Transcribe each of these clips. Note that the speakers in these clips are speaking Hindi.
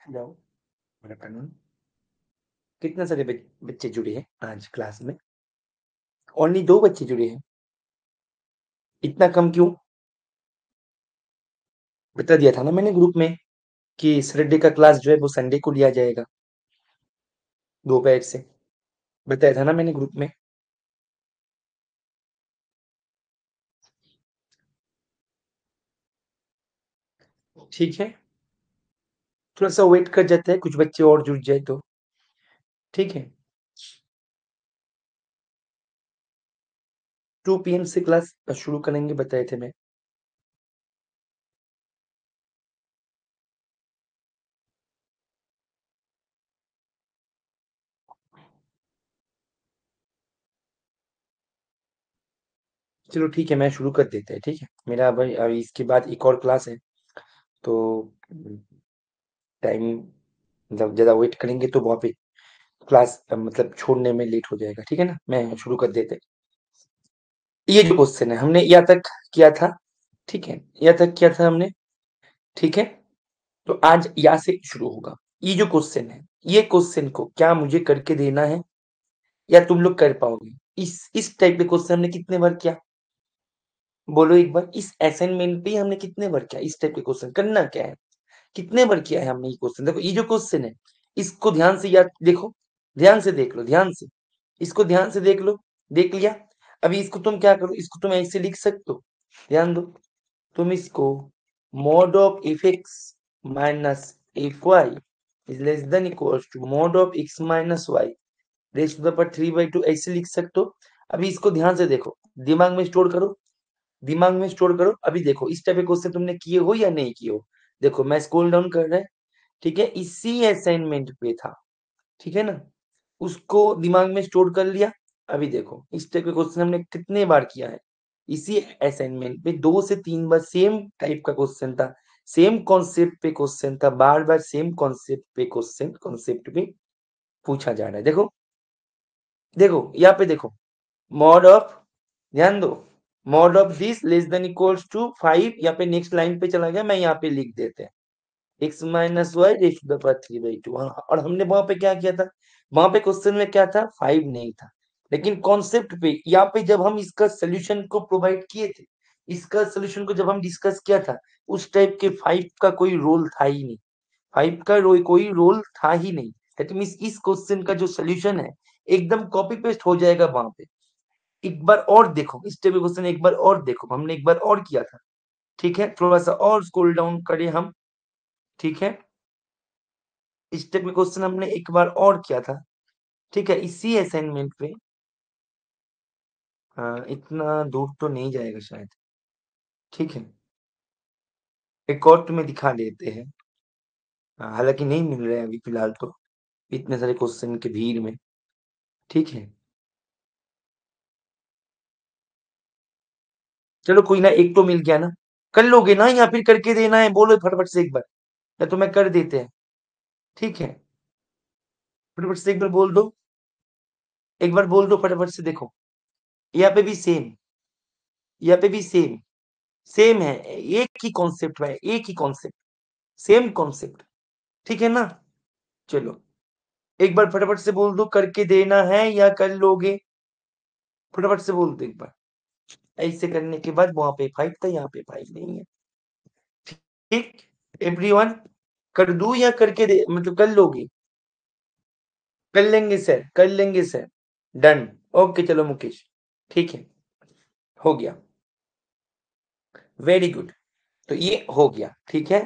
जाओ मेरा कानून। कितने सारे बच्चे जुड़े हैं आज क्लास में? ओनली 2 बच्चे जुड़े हैं। इतना कम क्यों? बता दिया था ना मैंने ग्रुप में कि सैटरडे का क्लास जो है वो संडे को लिया जाएगा दोपहर से। बताया था ना मैंने ग्रुप में। ठीक है, थोड़ा सा वेट कर जाते हैं, कुछ बच्चे और जुड़ जाए तो। ठीक है, 2 PM से क्लास शुरू करेंगे, बताए थे मैं। चलो ठीक है, मैं शुरू कर देते हैं। ठीक है, मेरा अभी इसके बाद एक और क्लास है, तो टाइम मतलब ज़्यादा वेट करेंगे तो वहाँ पे क्लास मतलब छोड़ने में लेट हो जाएगा। ठीक है ना, मैं शुरू कर देते हैं। ये जो क्वेश्चन है हमने यहाँ तक किया था। ठीक है, यहाँ तक किया था हमने। ठीक है, तो आज यहाँ से शुरू होगा। ये जो क्वेश्चन है, ये क्वेश्चन को क्या मुझे करके देना है या तुम लोग कर पाओगे? इस टाइप के क्वेश्चन हमने कितने बार किया? बोलो एक बार। इस असाइनमेंट पे हमने कितने बार किया इस टाइप के क्वेश्चन? करना क्या है, कितने बार किया है हमने ये क्वेश्चन? देखो, ये जो क्वेश्चन है इसको ध्यान से याद देखो, ध्यान से देख लो, ध्यान से इसको ध्यान से देख लो। देख लिया? अभी इसको तुम क्या करो, इसको तुम ऐसे लिख सकते हो। ध्यान दो, तुम इसको mod of F X minus F Y is less than equals to mod of x minus Y raise to the power 3/2 ऐसे लिख सकते हो। अभी इसको ध्यान से देखो, दिमाग में स्टोर करो, दिमाग में स्टोर करो। अभी देखो, इस टाइप के क्वेश्चन तुमने किए हो या नहीं किए हो? देखो, मैं स्क्रॉल डाउन कर रहा है। ठीक है, इसी असाइनमेंट पे था। ठीक है ना, उसको दिमाग में स्टोर कर लिया। अभी देखो, इस टाइप के क्वेश्चन हमने कितने बार किया है इसी असाइनमेंट पे। 2 से 3 बार सेम टाइप का क्वेश्चन था, सेम कॉन्सेप्ट पे क्वेश्चन था, बार बार सेम कॉन्सेप्ट पे क्वेश्चन कॉन्सेप्ट पे पूछा जा रहा है। देखो, देखो यहाँ पे देखो, मॉड ऑफ, ध्यान दो, mod of this less than equals to 5। यहाँ पे नेक्स्ट लाइन पे चला गया, मैं यहाँ पे लिख देते हैं X minus Y raise to the power 3/2। और हमने वहां पे क्या किया था? वहां पे क्वेश्चन में क्या था? 5 नहीं था, लेकिन कॉन्सेप्ट पे यहाँ पे जब हम इसका सोल्यूशन को प्रोवाइड किए थे, इसका सोल्यूशन को जब हम डिस्कस किया था, उस टाइप के 5 का कोई रोल था ही नहीं। 5 का कोई रोल था ही नहीं। दैट मीन्स इस क्वेश्चन का जो सोल्यूशन है एकदम कॉपी पेस्ट हो जाएगा वहां पे। एक बार और देखो, इस टाइप के क्वेश्चन एक बार और देखो, हमने एक बार और किया था। ठीक है, थोड़ा सा और स्क्रॉल डाउन करें हम। ठीक है, इस टाइप में क्वेश्चन हमने एक बार और किया था। ठीक है, इसी असाइनमेंट पे। इतना दूर तो नहीं जाएगा शायद। ठीक है, एक और तुम्हें दिखा देते हैं। हालांकि नहीं मिल रहा है अभी फिलहाल तो, इतने सारे क्वेश्चन के भीड़ में। ठीक है, चलो कोई ना, एक तो मिल गया ना। कर लोगे ना या फिर करके देना है? बोलो फटाफट से एक बार, या तो मैं कर देते हैं। ठीक है, फटाफट से एक बार बोल दो, एक बार बोल दो फटाफट से। देखो, यहाँ पे भी सेम, यहाँ पे भी सेम, सेम है। एक ही कॉन्सेप्ट है, एक ही कॉन्सेप्ट, सेम कॉन्सेप्ट। ठीक है ना? चलो, एक बार फटाफट से बोल दो, करके देना है या कर लोगे? फटाफट से बोल दो एक बार। ऐसे करने के बाद वहां पे 5 था, यहाँ पे 5 नहीं है। ठीक, एवरीवन, कर दूं या करके दे, मतलब कर लोगे? कर लेंगे सर, कर लेंगे सर। डन। ओके, चलो मुकेश, ठीक है, हो गया। Very good. तो ये हो गया। ठीक है,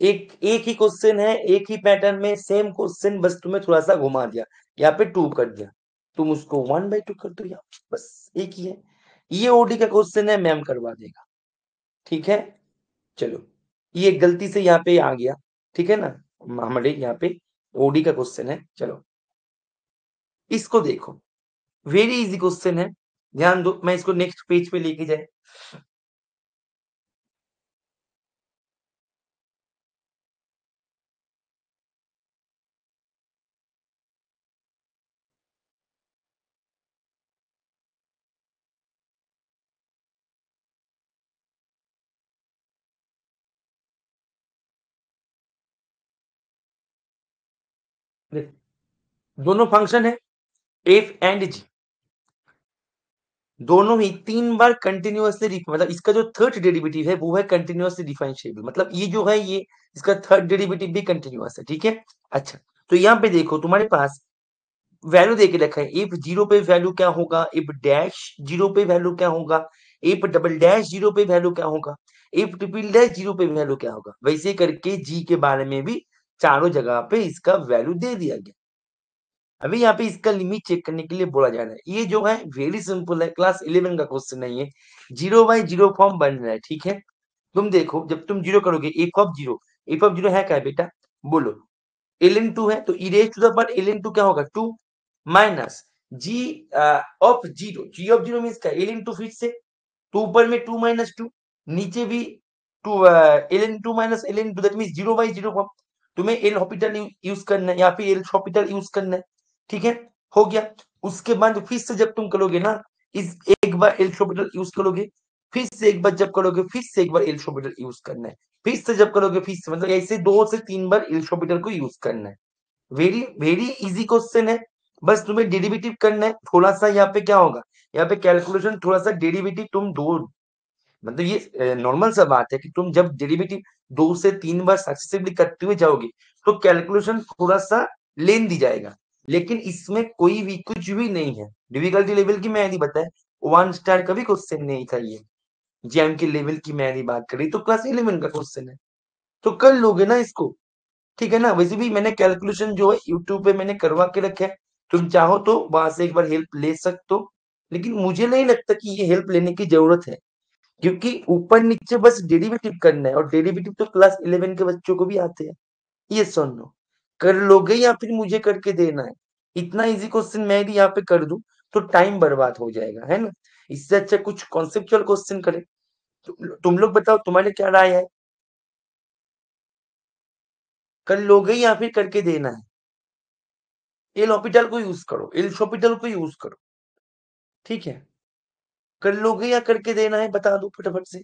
एक एक ही क्वेश्चन है, एक ही पैटर्न में सेम क्वेश्चन, बस तुम्हें थोड़ा सा घुमा दिया। यहाँ पे 2 कर दिया, तुम उसको 1/2 कर दो, या बस एक ही है। ये ओडी का क्वेश्चन है, मैम करवा देगा। ठीक है, चलो, ये गलती से यहाँ पे आ गया। ठीक है ना, हमारे यहाँ पे ओडी का क्वेश्चन है। चलो, इसको देखो, वेरी इजी क्वेश्चन है। ध्यान दो, मैं इसको नेक्स्ट पेज पे लेके जाए। दोनों फंक्शन है एफ एंड जी, दोनों ही 3 बार कंटिन्यूअसली मतलब इसका जो थर्ड डेरिवेटिव है वो है कंटिन्यूअसली डिफरेंशिएबल, मतलब ये जो है ये इसका थर्ड डेरिवेटिव भी कंटिन्यूअस है, ठीक है। अच्छा, तो यहाँ पे देखो तुम्हारे पास वैल्यू दे के रखा है, इफ जीरो पे वैल्यू क्या होगा, इफ डैश जीरो पे वैल्यू क्या होगा, इफ डबल डैश जीरो पे वैल्यू क्या होगा, इफ ट्रिपल डैश जीरो पे वैल्यू क्या होगा, वैसे करके जी के बारे में भी चारों जगह पे इसका वैल्यू दे दिया गया। अभी यहाँ पे इसका लिमिट चेक करने के लिए बोला जा रहा है, ये जो है वेरी सिंपल है, क्लास 11 का क्वेश्चन नहीं है, 0/0 फॉर्म बन रहा है, ठीक है। तुम देखो जब तुम जीरो करोगे, एफ ऑफ जीरो है क्या है बेटा, बोलो, एल इन टू है, तो e raise to the power l in two क्या होगा 2 minus g of zero, ji of zero means क्या, एल इन टू फिर से, तो ऊपर में 2 - 2 नीचे भी 2 L in two minus L in two, that means 0/0 form. तुम्हें एल हॉपिटल यूज करना है या फिर एल हॉपिटल यूज करना है, ठीक है, हो गया। उसके बाद फिर से जब तुम करोगे ना, इस एक बार एल हॉपिटल यूज करोगे, फिर से एक बार जब करोगे, फिर से एक बार एल हॉपिटल यूज करना है, फिर से जब करोगे, फिर से, मतलब ऐसे 2 से 3 बार एल हॉपिटल को यूज करना है। वेरी वेरी इजी क्वेश्चन है, बस तुम्हें डेरिवेटिव करना है, थोड़ा सा यहाँ पे क्या होगा, यहाँ पे कैलकुलेशन थोड़ा सा डेरिवेटिव तुम दो, मतलब ये नॉर्मल सा बात है कि तुम जब डेरिवेटिव 2 से 3 बार सक्सेसिवली करते हुए जाओगे तो कैलकुलेशन थोड़ा सा लेंदी जाएगा, लेकिन इसमें कोई भी कुछ भी नहीं है डिफिकल्टी लेवल की, मैंने बताया 1 स्टार का भी क्वेश्चन नहीं था ये, जेएम के लेवल की मैंने बात करी तो क्लास 11 का क्वेश्चन है, तो कर लोगे ना इसको, ठीक है ना। वैसे भी मैंने कैलकुलेशन जो है यूट्यूब पे मैंने करवा के रखा है, तुम चाहो तो वहां से एक बार हेल्प ले सकते हो, लेकिन मुझे नहीं लगता कि ये हेल्प लेने की जरूरत है, क्योंकि ऊपर नीचे बस डेरिवेटिव करना है, और डेरिवेटिव तो क्लास 11 के बच्चों को भी आते हैं, ये सुन लो, कर लोगे या फिर मुझे करके देना है, इतना इजी क्वेश्चन मैं भी यहाँ पे कर दूं तो टाइम बर्बाद हो जाएगा, है ना। इससे अच्छा कुछ कॉन्सेप्चुअल क्वेश्चन करें। तुम लोग बताओ तुम्हारे क्या राय है, कर लोगे या फिर करके देना है, एल हॉपिटल को यूज करो, एल हॉपिटल को यूज करो, ठीक है। कर लोगे या करके देना है, बता दो फटाफट से,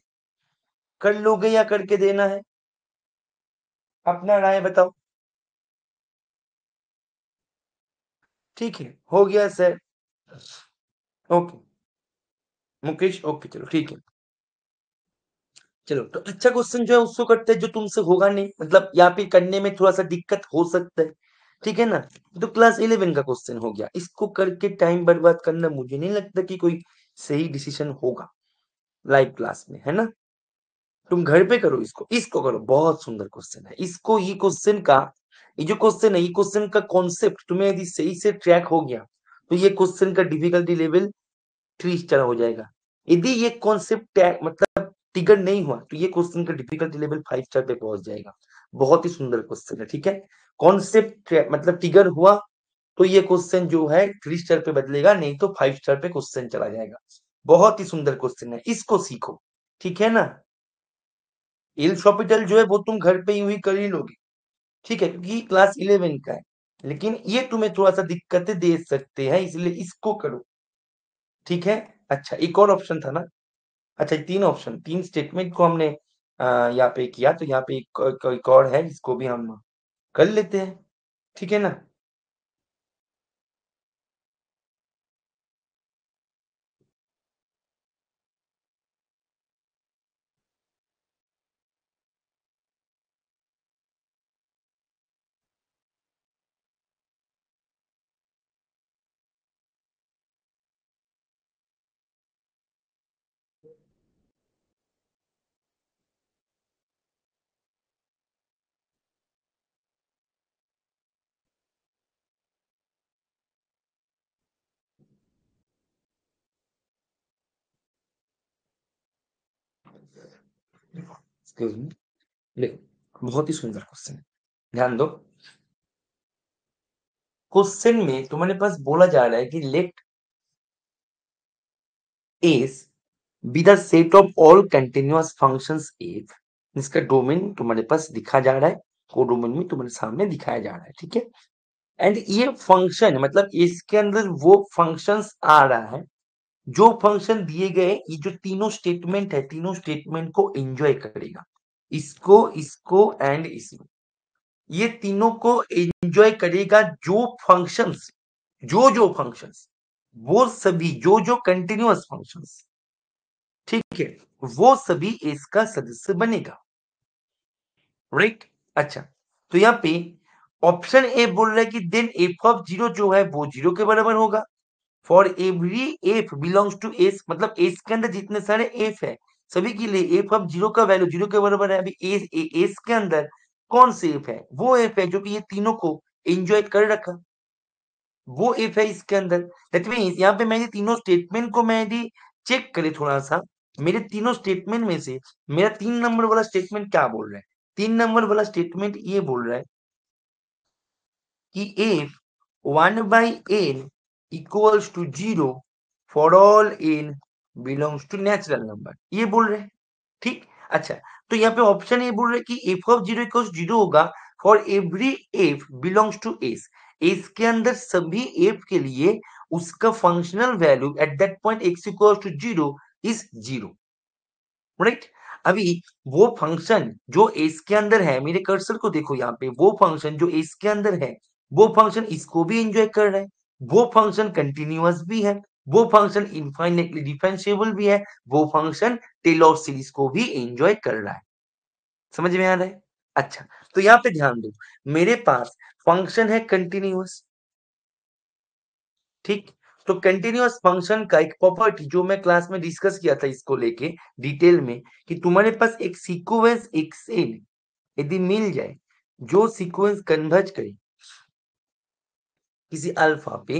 कर लोगे या करके देना है, अपना राय बताओ। ठीक है, हो गया सर, ओके मुकेश, ओके चलो ठीक है। चलो तो अच्छा क्वेश्चन जो है उसको करते हैं जो तुमसे होगा नहीं, मतलब यहाँ पे करने में थोड़ा सा दिक्कत हो सकता है, ठीक है ना। तो क्लास 11 का क्वेश्चन हो गया, इसको करके टाइम बर्बाद करना मुझे नहीं लगता कि कोई सही डिसीजन होगा लाइव क्लास में, है ना। तुम घर पे करो, इसको करो, बहुत सुंदर क्वेश्चन है, इसको ये क्वेश्चन का, ये जो क्वेश्चन है, ये क्वेश्चन का कॉन्सेप्ट तुम्हें यदि सही से ट्रैक हो गया तो ये क्वेश्चन का डिफिकल्टी लेवल 3 स्टार हो जाएगा। यदि ये कॉन्सेप्ट मतलब टिगर नहीं हुआ तो ये क्वेश्चन का डिफिकल्टी लेवल 5 स्टार पे पहुंच जाएगा। बहुत ही सुंदर क्वेश्चन है, ठीक है। कॉन्सेप्ट मतलब टिगर हुआ तो ये क्वेश्चन जो है 3 स्टार पे बदलेगा, नहीं तो 5 स्टार पे क्वेश्चन चला जाएगा। बहुत ही सुंदर क्वेश्चन है, इसको सीखो, ठीक है ना। एल हॉपिटल जो है वो तुम घर पे यूं ही कर ही लोगे, ठीक है, क्योंकि क्लास 11 का है, लेकिन ये तुम्हें थोड़ा सा दिक्कतें दे सकते हैं, इसलिए इसको करो, ठीक है। अच्छा एक और ऑप्शन था ना, अच्छा 3 ऑप्शन 3 स्टेटमेंट को हमने यहाँ पे किया, तो यहाँ पे एक और है, इसको भी हम कर लेते हैं, ठीक है ना। एक्सक्यूज मी, देखो बहुत ही सुंदर क्वेश्चन है, ध्यान दो। क्वेश्चन में तुम्हारे पास बोला जा रहा है कि let S be the set of all continuous functions F, इसका डोमेन तुम्हारे पास दिखा जा रहा है, को डोमेन में तुम्हारे सामने दिखाया जा रहा है, ठीक है। एंड ये फंक्शन मतलब इसके अंदर वो फंक्शंस आ रहा है जो फंक्शन दिए गए, ये जो तीनों स्टेटमेंट है, तीनों स्टेटमेंट को एंजॉय करेगा, इसको इसको एंड इसको, ये तीनों को एंजॉय करेगा जो फंक्शंस वो सभी जो कंटिन्यूअस फंक्शंस, ठीक है, वो सभी इसका सदस्य बनेगा, राइट। अच्छा, तो यहाँ पे ऑप्शन ए बोल रहा है कि देन एफ ऑफ जीरो जो है वो जीरो के बराबर होगा for every F belongs to S, मतलब एस के अंदर जितने सारे एफ है सभी के लिए एफ ऑफ जीरो का वैल्यू जीरो के बराबर है। अभी एस के अंदर कौन से एफ है, वो एफ है जो कि ये तीनों को एंजॉय कर रखा, वो इफ है इसके अंदर। दैट मीन्स यहाँ पे मैंने तीनों स्टेटमेंट को मैंने चेक करे थोड़ा सा, मेरे तीनों स्टेटमेंट में से मेरा 3 नंबर वाला स्टेटमेंट क्या बोल रहा है, 3 नंबर वाला स्टेटमेंट ये बोल रहा है कि F 1/n equals to zero for all n belongs to natural number, ये बोल रहे हैं, ठीक। अच्छा, तो यहाँ पे ऑप्शन ए बोल रहे हैं कि f of zero equals zero होगा for every F belongs to s, s के अंदर सभी एफ के लिए उसका functional value at that point x equals to zero is zero, right. अभी वो फंक्शन जो एस के अंदर है, मेरे कर्सर को देखो यहाँ पे, वो फंक्शन जो एस के अंदर है वो फंक्शन इसको भी एंजॉय कर रहा है, वो फंक्शन कंटिन्यूअस भी है, वो फंक्शन इनफाइनेटली डिफरेंशिएबल भी है, वो फंक्शन टेलर सीरीज को भी एंजॉय कर रहा है। समझ में आ रहा है? अच्छा, तो यहाँ पे ध्यान दो, मेरे पास फंक्शन है कंटिन्यूअस, ठीक। तो कंटिन्यूअस फंक्शन का एक प्रॉपर्टी जो मैं क्लास में डिस्कस किया था इसको लेके डिटेल में, कि तुम्हारे पास एक सीक्वेंस एक्सएन यदि मिल जाए जो सीक्वेंस कन्वर्ज करे किसी अल्फा पे,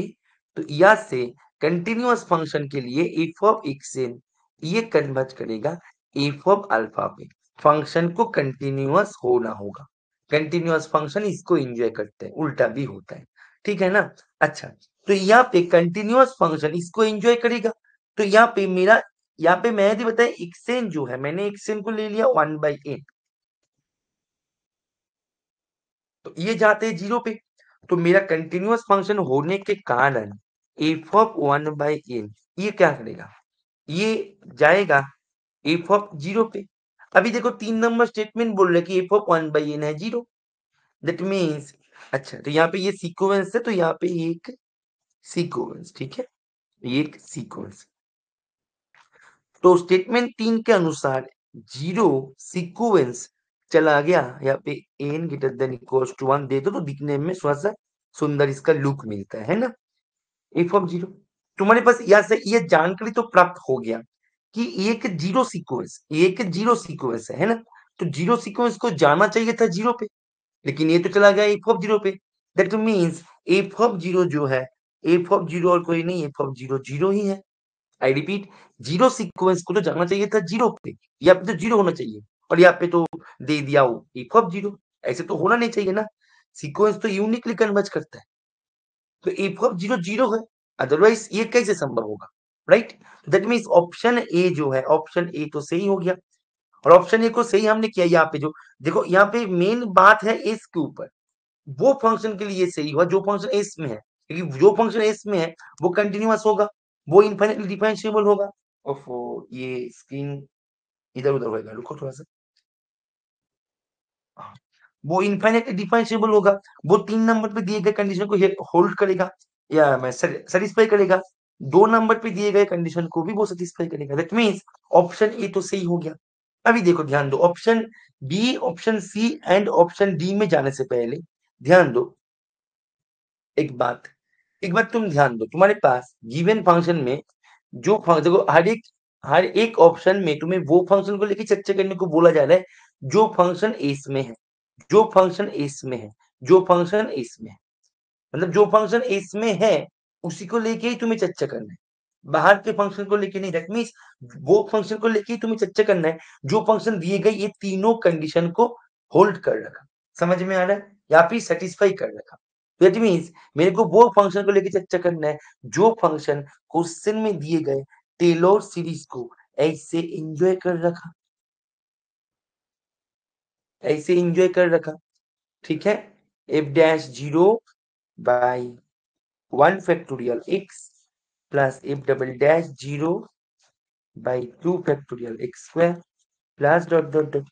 तो या से कंटिन्यूअस फंक्शन के लिए एफ ऑफ एक्सएन ये कन्वर्ज करेगा एफ ऑफ अल्फा पे, फंक्शन को कंटिन्यूअस होना होगा, कंटिन्यूअस फंक्शन इसको एंजॉय करते हैं, उल्टा भी होता है, ठीक है ना। अच्छा, तो यहाँ पे कंटिन्यूअस फंक्शन इसको एंजॉय करेगा, तो यहाँ पे मेरा, यहाँ पे मैंने बताया एक्सएन जो है, मैंने एक्सएन को ले लिया 1/n, तो ये जाते हैं जीरो पे, तो मेरा कंटिन्यूअस फंक्शन होने के कारण एफ ऑफ 1/n ये क्या करेगा, ये जाएगा एफ ऑफ जीरो पे। अभी देखो 3 नंबर स्टेटमेंट बोल रहे हैं कि एफ ऑफ 1/n है जीरो, दैट मीन्स, अच्छा तो यहाँ पे ये सीक्वेंस है, तो यहाँ पे एक सीक्वेंस, ठीक है, ये एक सीक्वेंस, तो स्टेटमेंट 3 के अनुसार जीरो सीक्वेंस चला गया, यहाँ पे n greater than equals to 1 दे दो तो दिखने में थोड़ा सा सुंदर इसका लुक मिलता है ना, एफ ऑफ जीरो। तुम्हारे पास यहाँ से ये जानकारी तो प्राप्त हो गया कि एक जीरो सीक्वेंस है ना, तो जीरो सीक्वेंस को जाना चाहिए था जीरो पे, लेकिन ये तो चला गया एफ ऑफ जीरो पे, that means F of zero जो है, एफ ऑफ जीरो और कोई नहीं, एफ ऑफ जीरो जीरो ही है। आई रिपीट, जीरो सीक्वेंस को तो जाना चाहिए था जीरो पे, यहाँ पे तो जीरो होना चाहिए, और यहाँ पे तो दे दिया वो एफ ऑफ जीरो, ऐसे तो होना नहीं चाहिए ना, सीक्वेंस तो यूनिकली कन्वर्ज करता है, तो एफ ऑफ जीरो जीरो है, अदरवाइज ये कैसे संभव होगा, right. That means option A जो है, ऑप्शन ए तो सही हो गया, और ऑप्शन ए को सही हमने किया, यहाँ पे जो देखो, यहाँ पे मेन बात है एस के ऊपर, वो फंक्शन के लिए सही हुआ जो फंक्शन एस में है, क्योंकि जो फंक्शन एस में है वो कंटिन्यूअस होगा, वो इनफाइनाइटली डिफरेंशिएबल होगा। और ये स्क्रीन इधर उधर होएगा, रुको थोड़ा सा, हाँ, वो इनफाइनाइटली डिफरेंशिएबल होगा, वो 3 नंबर पे दिए गए कंडीशन को होल्ड करेगा या मैं सेटिस्फाई करेगा, 2 नंबर पे दिए गए कंडीशन को भी वो सेटिस्फाई करेगा, दैट मीन्स ऑप्शन ए तो सही हो गया। अभी देखो ध्यान दो, option B, option C and option D में जाने से पहले ध्यान दो एक बात, एक बात तुम ध्यान दो, तुम्हारे पास गिवन फंक्शन में जो फंक्शन, देखो हर एक ऑप्शन में तुम्हें वो फंक्शन को लेके चर्चा करने को बोला जा रहा है जो फंक्शन एस में है, जो फंक्शन एस में है, जो फंक्शन एस में है, मतलब जो फंक्शन एस में है उसी को लेके ही तुम्हें चर्चा करना है, बाहर के फंक्शन को लेके नहीं, दैट मीन्स वो फंक्शन को लेके ही तुम्हें चर्चा करना है जो फंक्शन दिए गए ये तीनों कंडीशन को होल्ड कर रखा, समझ में आ रहा है, या फिर सेटिस्फाई कर रखा, दैट मीन्स मेरे को वो फंक्शन को लेके चर्चा करना है जो फंक्शन क्वेश्चन में दिए गए टेलर सीरीज को ऐसे एंजॉय कर रखा, ऐसे एंजॉय कर रखा, ठीक है, F dash zero by 1 factorial x plus F double dash zero by 2 factorial x square plus dot dot dot,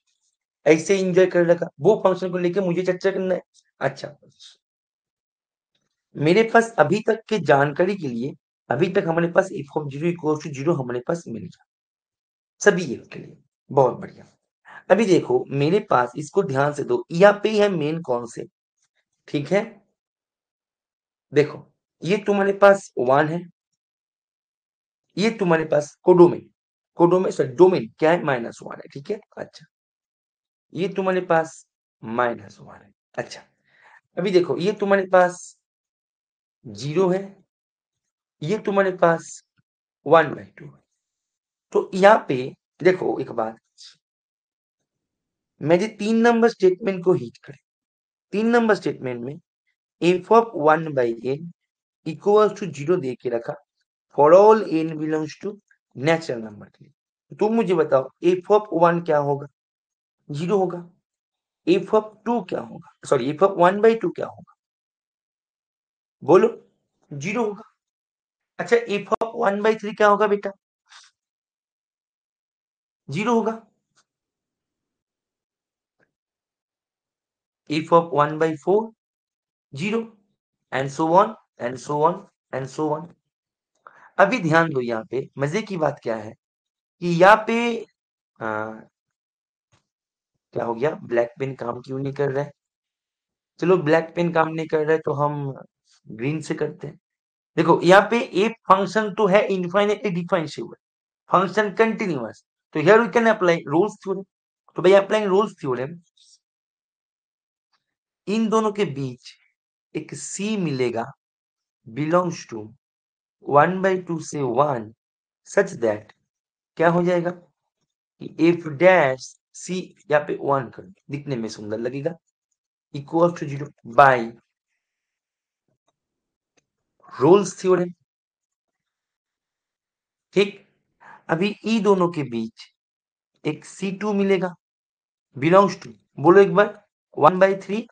ऐसे एंजॉय कर लगा, वो फंक्शन को लेके मुझे चर्चा करना है। अच्छा, मेरे पास अभी तक के जानकारी के लिए, अभी तक हमारे पास f of zero equal to zero हमारे पास मिल गया सभी ये के लिए। बहुत बढ़िया। अभी देखो मेरे पास, इसको ध्यान से दो, यहाँ पे है मेन कॉन्सेप्ट, ठीक है। देखो ये तुम्हारे पास वन है, ये तुम्हारे पास कोडोमेन, कोडोमेन सॉरी डोमेन क्या है, -1 है, ठीक है। अच्छा, ये तुम्हारे पास -1 है। अच्छा, अभी देखो ये तुम्हारे पास 0 है, ये तुम्हारे पास 1/2 है। तो यहाँ पे देखो एक बात, मेरे 3 नंबर स्टेटमेंट को हिट करें। 3 नंबर स्टेटमेंट में F of 1/n equal to 0 दे के रखा for all n belongs to natural number के लिए। तुम मुझे बताओ एफ ऑफ 1 क्या होगा, 0 होगा। एफ ऑफ 2 क्या होगा, सॉरी एफ ऑफ 1/2 क्या होगा, बोलो, 0 होगा। अच्छा, एफ ऑफ 1/3 क्या होगा बेटा, 0 होगा। F of 1/4 0, and so on and so on and so on. अभी ध्यान दो, यहाँ पे मजे की बात क्या है कि यहाँ पे क्या हो गया, ब्लैक पेन काम क्यों नहीं कर रहा है। चलो ब्लैक पेन काम नहीं कर रहा है तो हम ग्रीन से करते हैं। देखो यहाँ पे एक फंक्शन तो है इनफाइनाइटली डिफरेंशिएबल, फंक्शन कंटिन्यूअस, तो here we can apply Rolle's theorem. तो भाई अप्लाइंग रोल्स थ्योरम, इन दोनों के बीच एक सी मिलेगा बिलोंग्स टू 1/2 से 1, सच दैट क्या हो जाएगा कि एफ डैश सी, यहाँ पे 1 कर दिखने में सुंदर लगेगा, equal to 0 by Rolle's theorem, ठीक। अभी ई दोनों के बीच एक C2 मिलेगा बिलोंग्स टू, बोलो एक बार, 1/3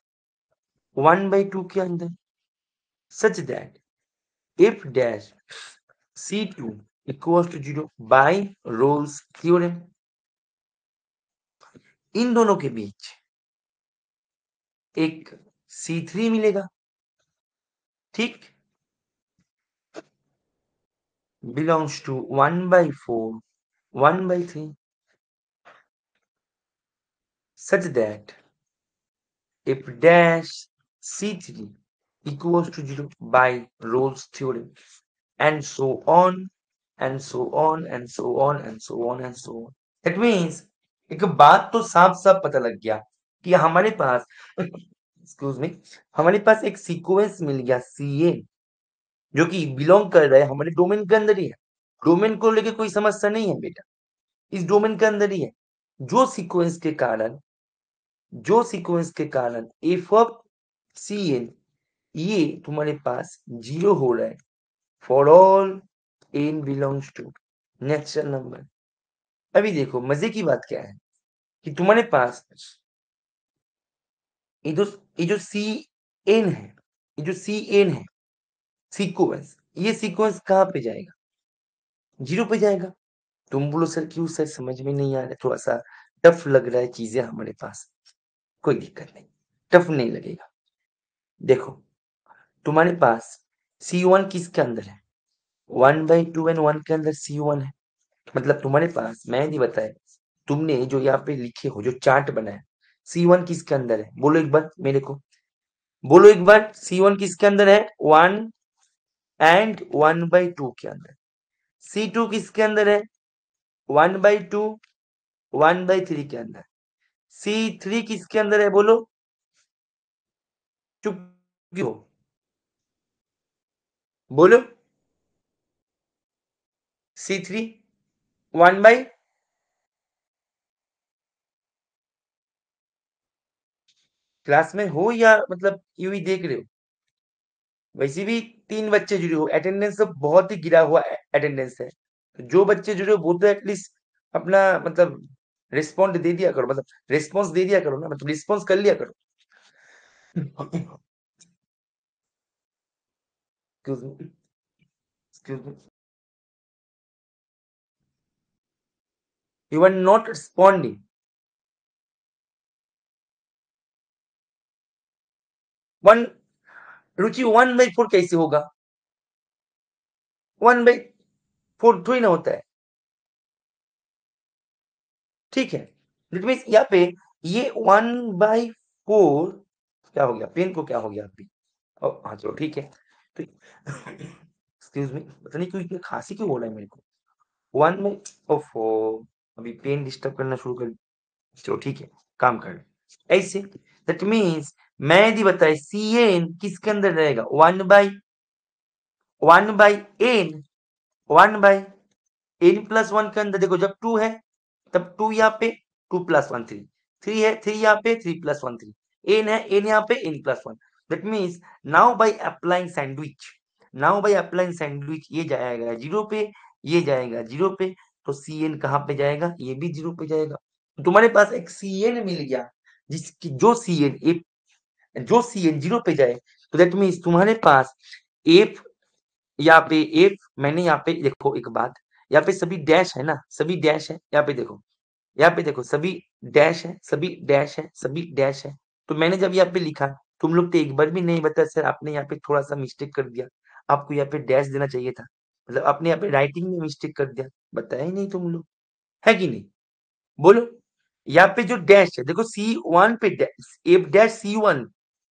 1/2 के अंदर, such that f dash C2 equal to 0 by Rolle's theorem. इन दोनों के बीच एक C3 मिलेगा, ठीक, belongs to 1/4 1/3, such that if dash C3 equals to 0 by Rolle's theorem, and so on and so on and so on and so on and so on. That means एक बात तो साफ साफ पता लग गया कि हमारे पास एक्सक्यूज मी, हमारे पास एक सीक्वेंस मिल गया सी ए, जो कि बिलोंग कर रहा है हमारे डोमेन के अंदर ही है। डोमेन को लेके कोई समस्या नहीं है बेटा, इस डोमेन के अंदर ही है। जो सीक्वेंस के कारण, जो सीक्वेंस के कारण एफ ऑफ सी एन, ये तुम्हारे पास 0 हो रहा है for all N belongs to natural number. अभी देखो मजे की बात क्या है कि तुम्हारे पास ये जो ये जो सी एन है, ये जो सी एन है सीक्वेंस, ये सीक्वेंस कहाँ पे जाएगा, 0 पे जाएगा। तुम बोलो सर क्यों सर, समझ में नहीं आ रहा, थोड़ा सा टफ लग रहा है चीजें हमारे पास। कोई दिक्कत नहीं, टफ नहीं लगेगा। देखो तुम्हारे पास C1 किसके अंदर है, 1/2 एंड 1 के अंदर C1 है। मतलब तुम्हारे पास, मैं नहीं बताया, तुमने जो यहाँ पे लिखे हो, जो चार्ट बनाया, C1 किसके अंदर है, बोलो एक बार मेरे को, बोलो एक बार, C1 किसके अंदर है, 1 एंड 1/2 के अंदर। C2 किसके अंदर है, 1/2 1/3 के अंदर। C3 किसके अंदर है, बोलो, चुप क्यों, बोलो, C3 1 बाई, क्लास में हो या मतलब यूं ही देख रहे हो। वैसे भी 3 बच्चे जुड़े हो, अटेंडेंस तो बहुत ही गिरा हुआ अटेंडेंस है। तो जो बच्चे जुड़े हो वो तो एटलीस्ट अपना मतलब रिस्पॉन्ड दे दिया करो, मतलब रिस्पॉन्स दे दिया करो ना, मतलब रिस्पॉन्स कर लिया करो। Excuse me, excuse me, you are not responding. One Ruchi 1/4 कैसे होगा? 1/4 थोड़ी ना होता है, ठीक है। दैट मीन्स यहाँ पे ये 1/4 क्या हो गया, पेन को क्या हो गया अभी? हाँ चलो ठीक है। तो एक्सक्यूज मी, पता नहीं क्यों इतनी खांसी क्यों हो रहा है मेरे को। वन में ओफो, अभी पेन डिस्टर्ब करना शुरू कर। चलो ठीक है, काम कर ऐसे। दैट मीन्स मैं यदि बताए सी एन किसके अंदर रहेगा, 1/n, 1/n+1 के अंदर। देखो जब 2 है तब 2 यहाँ पे, 2+1 3, 3 है 3 यहाँ पे, 3+1 3, n है n यहाँ पे, n+1। That means now by applying sandwich, now by applying sandwich, ये जाएगा 0 पे, ये जाएगा 0 पे, तो सी एन कहाँ पे जाएगा, ये भी 0 पे जाएगा। तुम्हारे पास एक सी एन मिल गया, जिसकी जो सी एन 0 पे जाए, तो दैट मीन्स तुम्हारे पास एफ, यहाँ पे एफ, मैंने यहाँ पे देखो एक बात, यहाँ पे सभी डैश है ना, सभी डैश है, यहाँ पे देखो, यहाँ पे देखो सभी डैश है, सभी डैश है, सभी डैश है। तो मैंने जब यहाँ पे लिखा, तुम लोग तो एक बार भी नहीं बताया सर, आपने यहाँ पे थोड़ा सा मिस्टेक कर दिया, आपको यहाँ पे डैश देना चाहिए था, मतलब आपने यहाँ पे राइटिंग में मिस्टेक कर दिया, बताया ही नहीं तुम लोग, है कि नहीं? बोलो। यहाँ पे जो डैश है देखो, C1 पे F'(C1),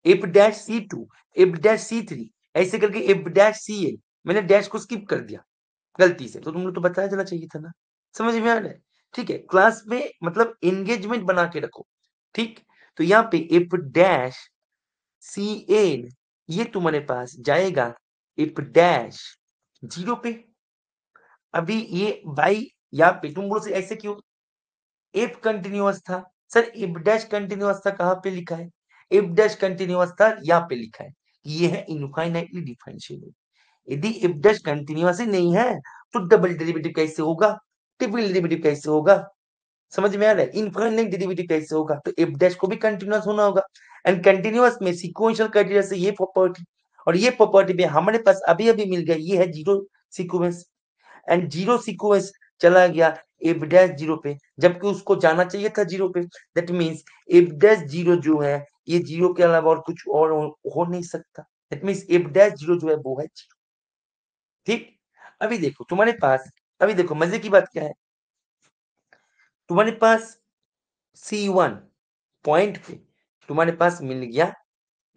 F'(C2), F'(C3), ऐसे करके F'(CA), मैंने डैश को स्किप कर दिया गलती से, तो तुम लोग तो बताया जाना चाहिए था ना। समझ में आ रहा है? ठीक है, क्लास में मतलब एंगेजमेंट बना के रखो, ठीक। तो यहाँ पे F'(CN), ये तुम्हारे पास जाएगा F'(0) पे। अभी ये बाई, यहाँ पे तुम बोलो से ऐसे क्यों, एफ कंटिन्यूअस था सर, एफ डैश कंटिन्यूअस था, कहाँ पे लिखा है? एफ डैश कंटिन्यूअस था, यहाँ पे लिखा है कि ये है इनफाइनाइटली डिफरेंशिएबल। यदि एफ डैश कंटिन्यूअस ही नहीं है तो डबल डेरिवेटिव कैसे होगा, ट्रिपल डेरिवेटिव कैसे होगा? समझ में आ रहा है? इनफाइनाइट डेरिवेटिव कैसे होगा? तो एफ डैश को भी कंटिन्यूअस होना होगा, एंड कंटिन्यूअस में सीक्वेंशियल क्राइटेरिया से ये प्रॉपर्टी, और ये प्रॉपर्टी भी हमारे पास अभी अभी मिल गया, ये है zero sequence, and zero sequence चला गया एफ डैश 0 पे, जबकि उसको जाना चाहिए था 0 पे। दैट मींस एफ डैश 0 जो है, ये 0 के अलावा और कुछ और हो नहीं सकता। दैट मींस एफ डैश 0 जो है वो है 0, ठीक। अभी देखो तुम्हारे पास, अभी देखो मजे की बात क्या है, तुम्हारे पास C1 पॉइंट पे तुम्हारे पास मिल गया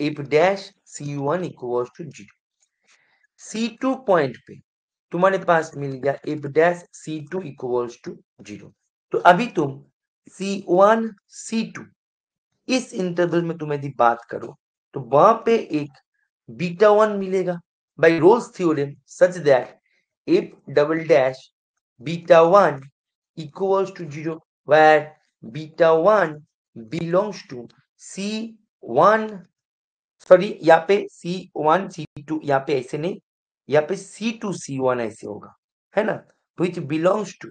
F dash C1 equals to 0, C2 point पे तुम्हारे पास मिल गया F dash C2 equals to 0। तो अभी तुम C1 C2 इस इंटरवल में तुम यदि बात करो, तो वहां पे एक बीटा 1 मिलेगा by Rolle's theorem, such that F double dash beta 1 equals to 0, where beta 1 belongs to C1, sorry यहाँ पे C1 C2, यहाँ पे ऐसे नहीं, यहाँ पे C2 C1 ऐसे होगा, है ना, which belongs to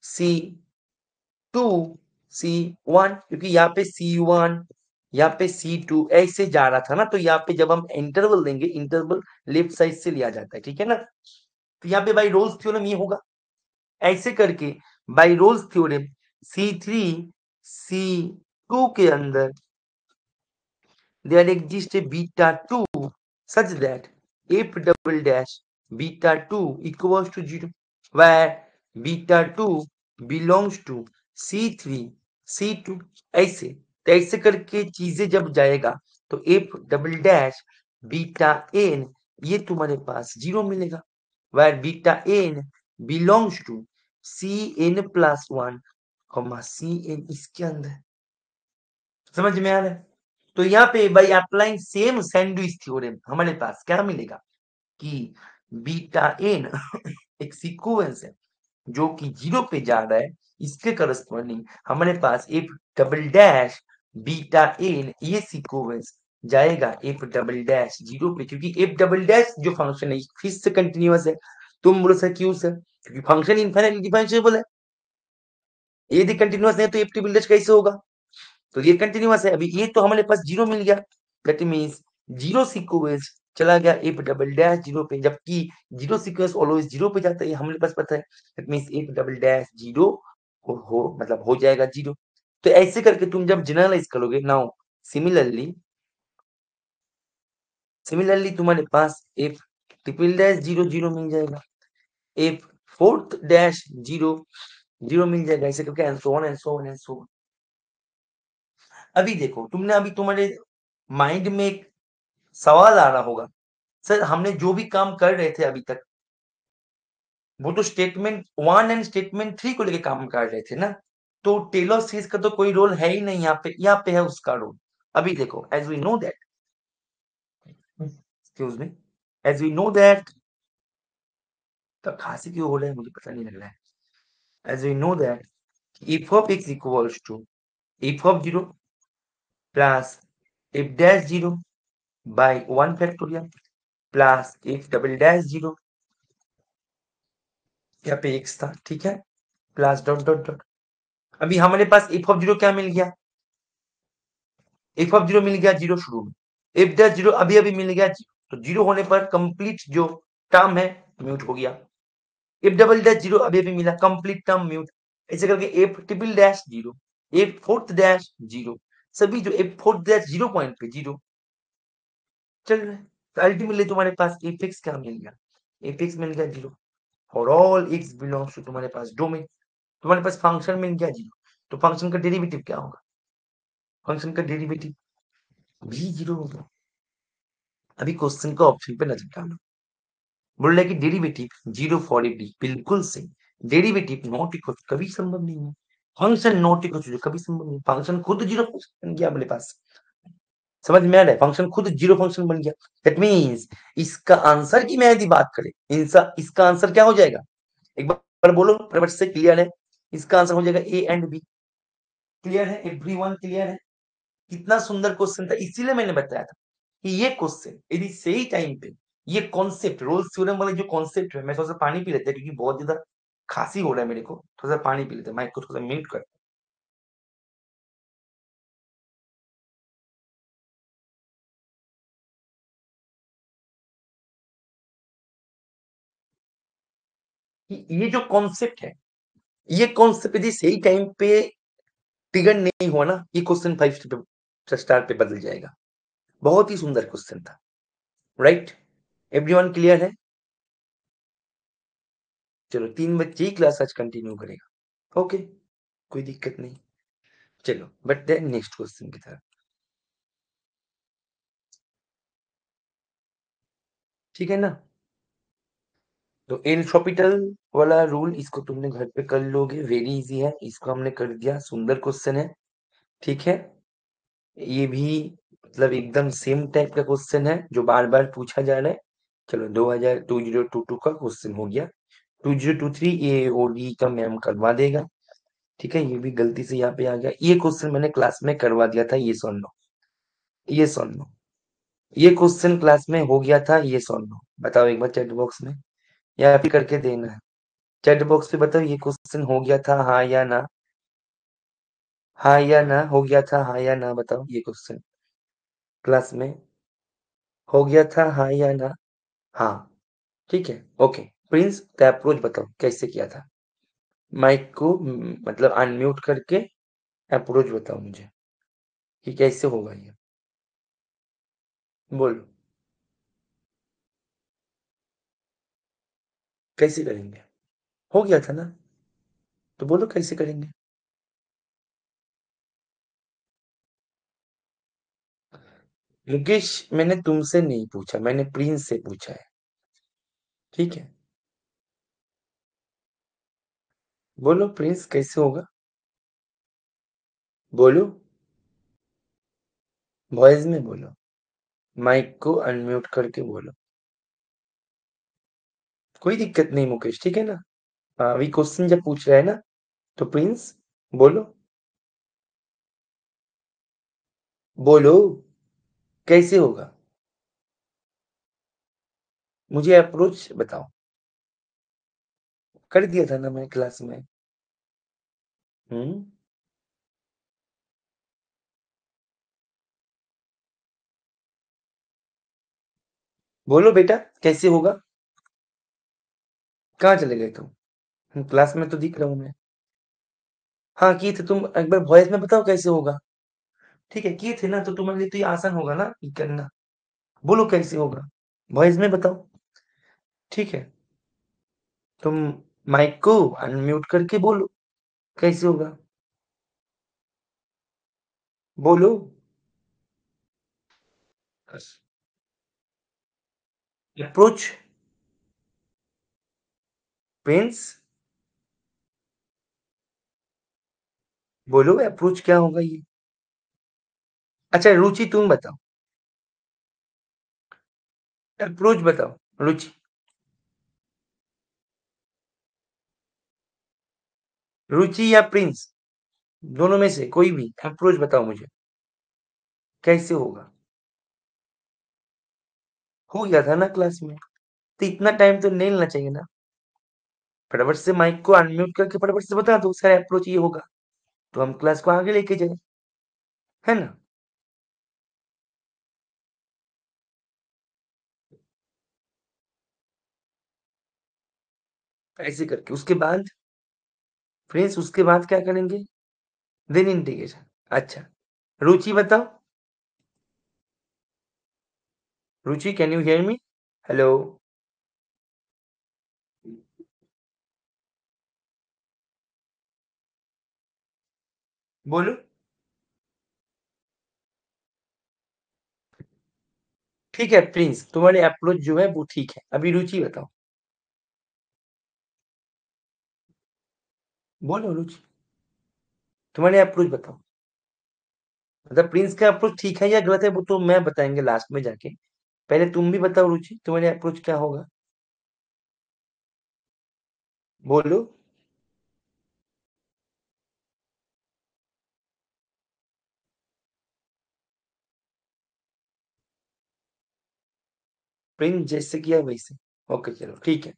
C2 C1, क्योंकि यहाँ पे C1, यहाँ पे C2 ऐसे जा रहा था ना, तो यहाँ पे जब हम इंटरवल देंगे, इंटरवल लेफ्ट साइड से लिया जाता है, ठीक है ना। तो यहाँ पे बाय रोल्स थ्योरम ये होगा, ऐसे करके bye Rolle's theorem C3 C2 के अंदर there exists a beta 2 such that f double dash beta 2 equals to 0, where beta 2 belongs to C3 C2, ऐसे। तो ऐसे करके चीजें जब जाएगा तो f double dash beta n, ये तुम्हारे पास 0 मिलेगा, where beta n belongs to Cn+1, Cn इसके अंदर। समझ में आ रहा है? तो यहाँ पे by applying same sandwich theorem हमारे पास क्या मिलेगा कि बीटा एन एक सीक्वेंस है जो कि 0 पे जा रहा है, इसके करस्पॉन्डिंग हमारे पास f double dash beta n, ये सीक्वेंस जाएगा एफ डबल डैश 0 पे, क्योंकि एफ डबल डैश जो फंक्शन है फिर से कंटिन्यूअस है। तुम बोलो सर क्यों सर? क्योंकि फंक्शन इनफाइनाइटली डिफरेंशिएबल है, यदि कंटिन्यूअस नहीं तो एफ डबल डैश कैसे होगा? तो ये कंटिन्यूअस है, अभी ये तो हमारे पास 0 मिल गया, दैट मींस 0 सीक्वेंस चला गया एफ डबल डैश 0 पे, जबकि 0 सीक्वेंस ऑलवेज 0 पे जाता है, ये हमारे पास पता है। That means F double dash 0 हो मतलब हो जाएगा 0। तो ऐसे करके तुम जब जनरलाइज करोगे, नाउ सिमिलरली सिमिलरली तुम्हारे पास f triple dash zero zero मिल जाएगा, f fourth dash zero zero मिल जाएगा, ऐसे करके and so on and so on and so on. अभी देखो, तुमने अभी तुम्हारे माइंड में एक सवाल आ रहा होगा, सर हमने जो भी काम कर रहे थे अभी तक, वो तो statement one and statement three को लेके काम कर रहे थे ना, तो टेलर सीरीज का तो कोई रोल है ही नहीं यहाँ पे है उसका रोल। अभी देखो, as we know that, excuse me, as we know that, तो खांसी क्यों हो रहा है मुझे पता नहीं लग रहा है। As we know that if of x equals to f of 0 plus f dash 0 by 1 factorial plus f double dash 0, यहाँ पे x था, ठीक है, प्लस डॉट डॉट डॉट। अभी हमारे पास f of 0 क्या मिल गया, f of 0 मिल गया 0 शुरू में, f dash 0 अभी अभी मिल गया 0, तो 0 होने पर कंप्लीट जो टर्म है म्यूट हो गया, f डबल डैश 0 अभी अभी मिला, कंप्लीट टर्म म्यूट, ऐसे करके f triple dash 0, f fourth dash 0, सभी जो f फोर्थ डैश 0 पॉइंट पे 0 चल रहा है। तो अल्टीमेटली तुम्हारे पास एफ एक्स क्या मिल गया, एफ एक्स मिल गया 0 for all X belongs to तुम्हारे पास डोमेन, तुम्हारे पास फंक्शन मिल गया 0, तो फंक्शन का डेरिवेटिव क्या होगा, फंक्शन का डेरिवेटिव भी 0 होगा। अभी क्वेश्चन का ऑप्शन पे नजर डालो, बोल रहा है कि डेरिवेटिव 0 फॉर एवरी, बिल्कुल सही, डेरिवेटिव नॉट इक्वल कभी संभव नहीं है, फंक्शन नॉट इक्वल टू कभी संभव नहीं, फंक्शन खुद 0 फंक्शन बन गया अपने पास, समझ में आ रहा है, फंक्शन खुद 0 फंक्शन बन गया। दैट मींस इसका आंसर की मैं यदि बात करें, इसका आंसर क्या हो जाएगा, एक बार बोलो फटाफट से, क्लियर है, इसका आंसर हो जाएगा ए एंड बी। क्लियर है, एवरीवन क्लियर है, कितना सुंदर क्वेश्चन था, इसीलिए मैंने बताया था कि ये क्वेश्चन यदि सही टाइम पे, ये कॉन्सेप्ट रोल्स थ्योरम वाले जो कॉन्सेप्ट है, मैं थोड़ा सा पानी पी लेता क्योंकि बहुत ज्यादा खांसी हो रहा है मेरे को, थोड़ा सा पानी पी लेते, माइक को थोड़ा सा म्यूट कर। ये जो कॉन्सेप्ट है, ये कॉन्सेप्ट यदि सही टाइम पे ट्रिगर नहीं हुआ ना, ये क्वेश्चन 5 स्टार पे बदल जाएगा। बहुत ही सुंदर क्वेश्चन था, राइट, एवरीवन क्लियर है। चलो 3 बच्चे ही क्लास आज कंटिन्यू करेगा, ओके, कोई दिक्कत नहीं। चलो बट देन नेक्स्ट क्वेश्चन की तरफ, ठीक है ना। तो एल शॉपिटल वाला रूल, इसको तुमने घर पे कर लोगे, वेरी इजी है, इसको हमने कर दिया, सुंदर क्वेश्चन है, ठीक है। ये भी मतलब एकदम सेम टाइप का क्वेश्चन है जो बार बार पूछा जा रहा है। चलो 2022 का क्वेश्चन हो गया, 2023 ये ओडी का मैम करवा देगा, ठीक है। ये भी गलती से यहाँ पे आ गया, ये क्वेश्चन मैंने क्लास में करवा दिया था, ये सुन लो, ये सुन लो, ये क्वेश्चन क्लास में हो गया था, ये सुन लो, बताओ एक बार चैट बॉक्स में, या फिर करके देना है, चैट बॉक्स पे बताओ ये क्वेश्चन हो गया था हाँ या ना, हाँ या ना, हो गया था हाँ या ना, बताओ ये क्वेश्चन क्लास में हो गया था हाँ या ना, हाँ, ठीक है, ओके। प्रिंस का अप्रोच बताओ कैसे किया था, माइक को मतलब अनम्यूट करके अप्रोच बताओ मुझे कि कैसे होगा ये, बोलो कैसे करेंगे, हो गया था ना, तो बोलो कैसे करेंगे। मुकेश, मैंने तुमसे नहीं पूछा, मैंने प्रिंस से पूछा है, ठीक है, बोलो प्रिंस कैसे होगा, बोलो, वॉइस में बोलो, माइक को अनम्यूट करके बोलो, कोई दिक्कत नहीं मुकेश, ठीक है ना। हाँ, अभी क्वेश्चन जब पूछ रहा है ना, तो प्रिंस बोलो, बोलो कैसे होगा, मुझे अप्रोच बताओ, कर दिया था ना मैं क्लास में। हम्म, बोलो बेटा कैसे होगा, कहाँ चले गए तुम, क्लास में तो दिख रहा हूँ मैं। हाँ किए थे, तुम एक बार वॉइस में बताओ कैसे होगा, ठीक है, किए थे ना, तो तुम्हारे लिए तो ये आसान होगा ना ये करना, बोलो कैसे होगा, वॉइस में बताओ। ठीक है, तुम माइक को अनम्यूट करके बोलो कैसे होगा, बोलो। अप्रोच, प्रिंस, बोलो अप्रोच क्या होगा ये। अच्छा रुचि तुम बताओ, अप्रोच बताओ रुचि। रुचि या प्रिंस, दोनों में से कोई भी अप्रोच बताओ मुझे कैसे होगा। हो गया था ना क्लास में, तो इतना टाइम तो नहीं लेना चाहिए ना। फटाफट से माइक को अनम्यूट करके फटाफट से बता दो सर अप्रोच ये होगा, तो हम क्लास को आगे लेके जाए, है ना। ऐसे करके उसके बाद फ्रेंड्स उसके बाद क्या करेंगे, देन इंटीग्रेशन। अच्छा रुचि बताओ, Ruchi can you hear me, hello, बोलो। ठीक है प्रिंस, तुम्हारे अप्रोच जो है वो ठीक है, अभी रुचि बताओ, बोलो रुचि, तुम्हारे अप्रोच बताओ। मतलब प्रिंस का अप्रोच ठीक है या गलत है वो तो मैं बताएंगे लास्ट में जाके, पहले तुम भी बताओ रुचि तुम्हारे अप्रोच क्या होगा, बोलो। प्रिंस जैसे किया वैसे, ओके चलो ठीक है।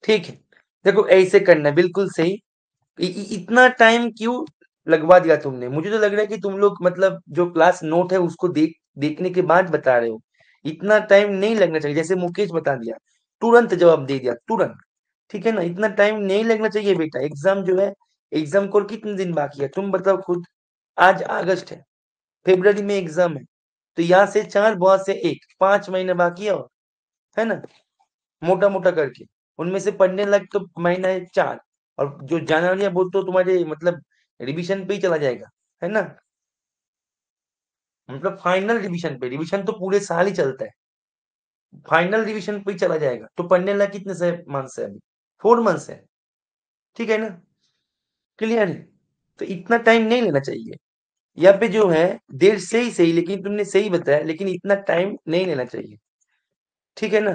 ठीक है, देखो ऐसे करना है, बिल्कुल सही। इतना टाइम क्यों लगवा दिया तुमने, मुझे तो लग रहा है कि तुम लोग मतलब जो क्लास नोट है उसको देखने के बाद बता रहे हो। इतना टाइम नहीं लगना चाहिए, जैसे मुकेश बता दिया, तुरंत जवाब दे दिया तुरंत। ठीक है ना, इतना टाइम नहीं लगना चाहिए बेटा, एग्जाम जो है, एग्जाम को और कितने दिन बाकी है तुम बताओ खुद। आज अगस्त है, फरवरी में एग्जाम है, तो यहाँ से 4 वहां से 1, 5 महीने बाकी है, और है ना, मोटा मोटा करके। उनमें से पढ़ने लायक तो महीना है 4, और जो जनवरी है वो तो तुम्हारे मतलब रिवीजन पे ही चला जाएगा, है ना। मतलब फाइनल रिवीजन पे, रिवीजन तो पूरे साल ही चलता है, फाइनल रिवीजन पे ही चला जाएगा, तो पढ़ने लायक कितने से मंथ्स है अभी, 4 मंथ्स है। ठीक है ना, क्लियर है। तो इतना टाइम नहीं लेना चाहिए, यहाँ पे जो है देर से ही सही, लेकिन तुमने सही बताया, लेकिन इतना टाइम नहीं लेना चाहिए। ठीक है ना,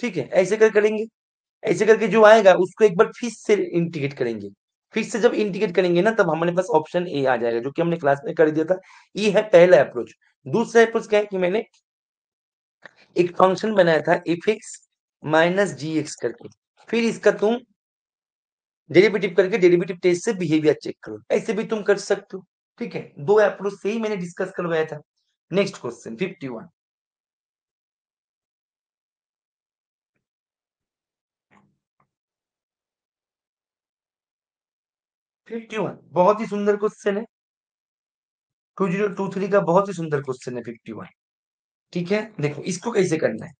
ठीक है ऐसे कर करेंगे। ऐसे करके जो आएगा उसको एक बार फिर से इंटीग्रेट करेंगे, फिर से जब इंटीग्रेट करेंगे ना तब हमारे पास ऑप्शन ए आ जाएगा, जो कि हमने क्लास में कर दिया था। ये है पहला अप्रोच। दूसरा अप्रोच क्या है कि मैंने एक फंक्शन बनाया था एफ एक्स माइनस जी एक्स करके, फिर इसका तुम डेरिवेटिव करके डेरिवेटिव टेस्ट से बिहेवियर चेक करो, ऐसे भी तुम कर सकते हो। ठीक है, दो अप्रोच से ही मैंने डिस्कस करवाया था। Next question 51। 51 बहुत ही सुंदर क्वेश्चन है, 2023 का बहुत ही सुंदर क्वेश्चन है 51। ठीक है, देखो इसको कैसे करना है।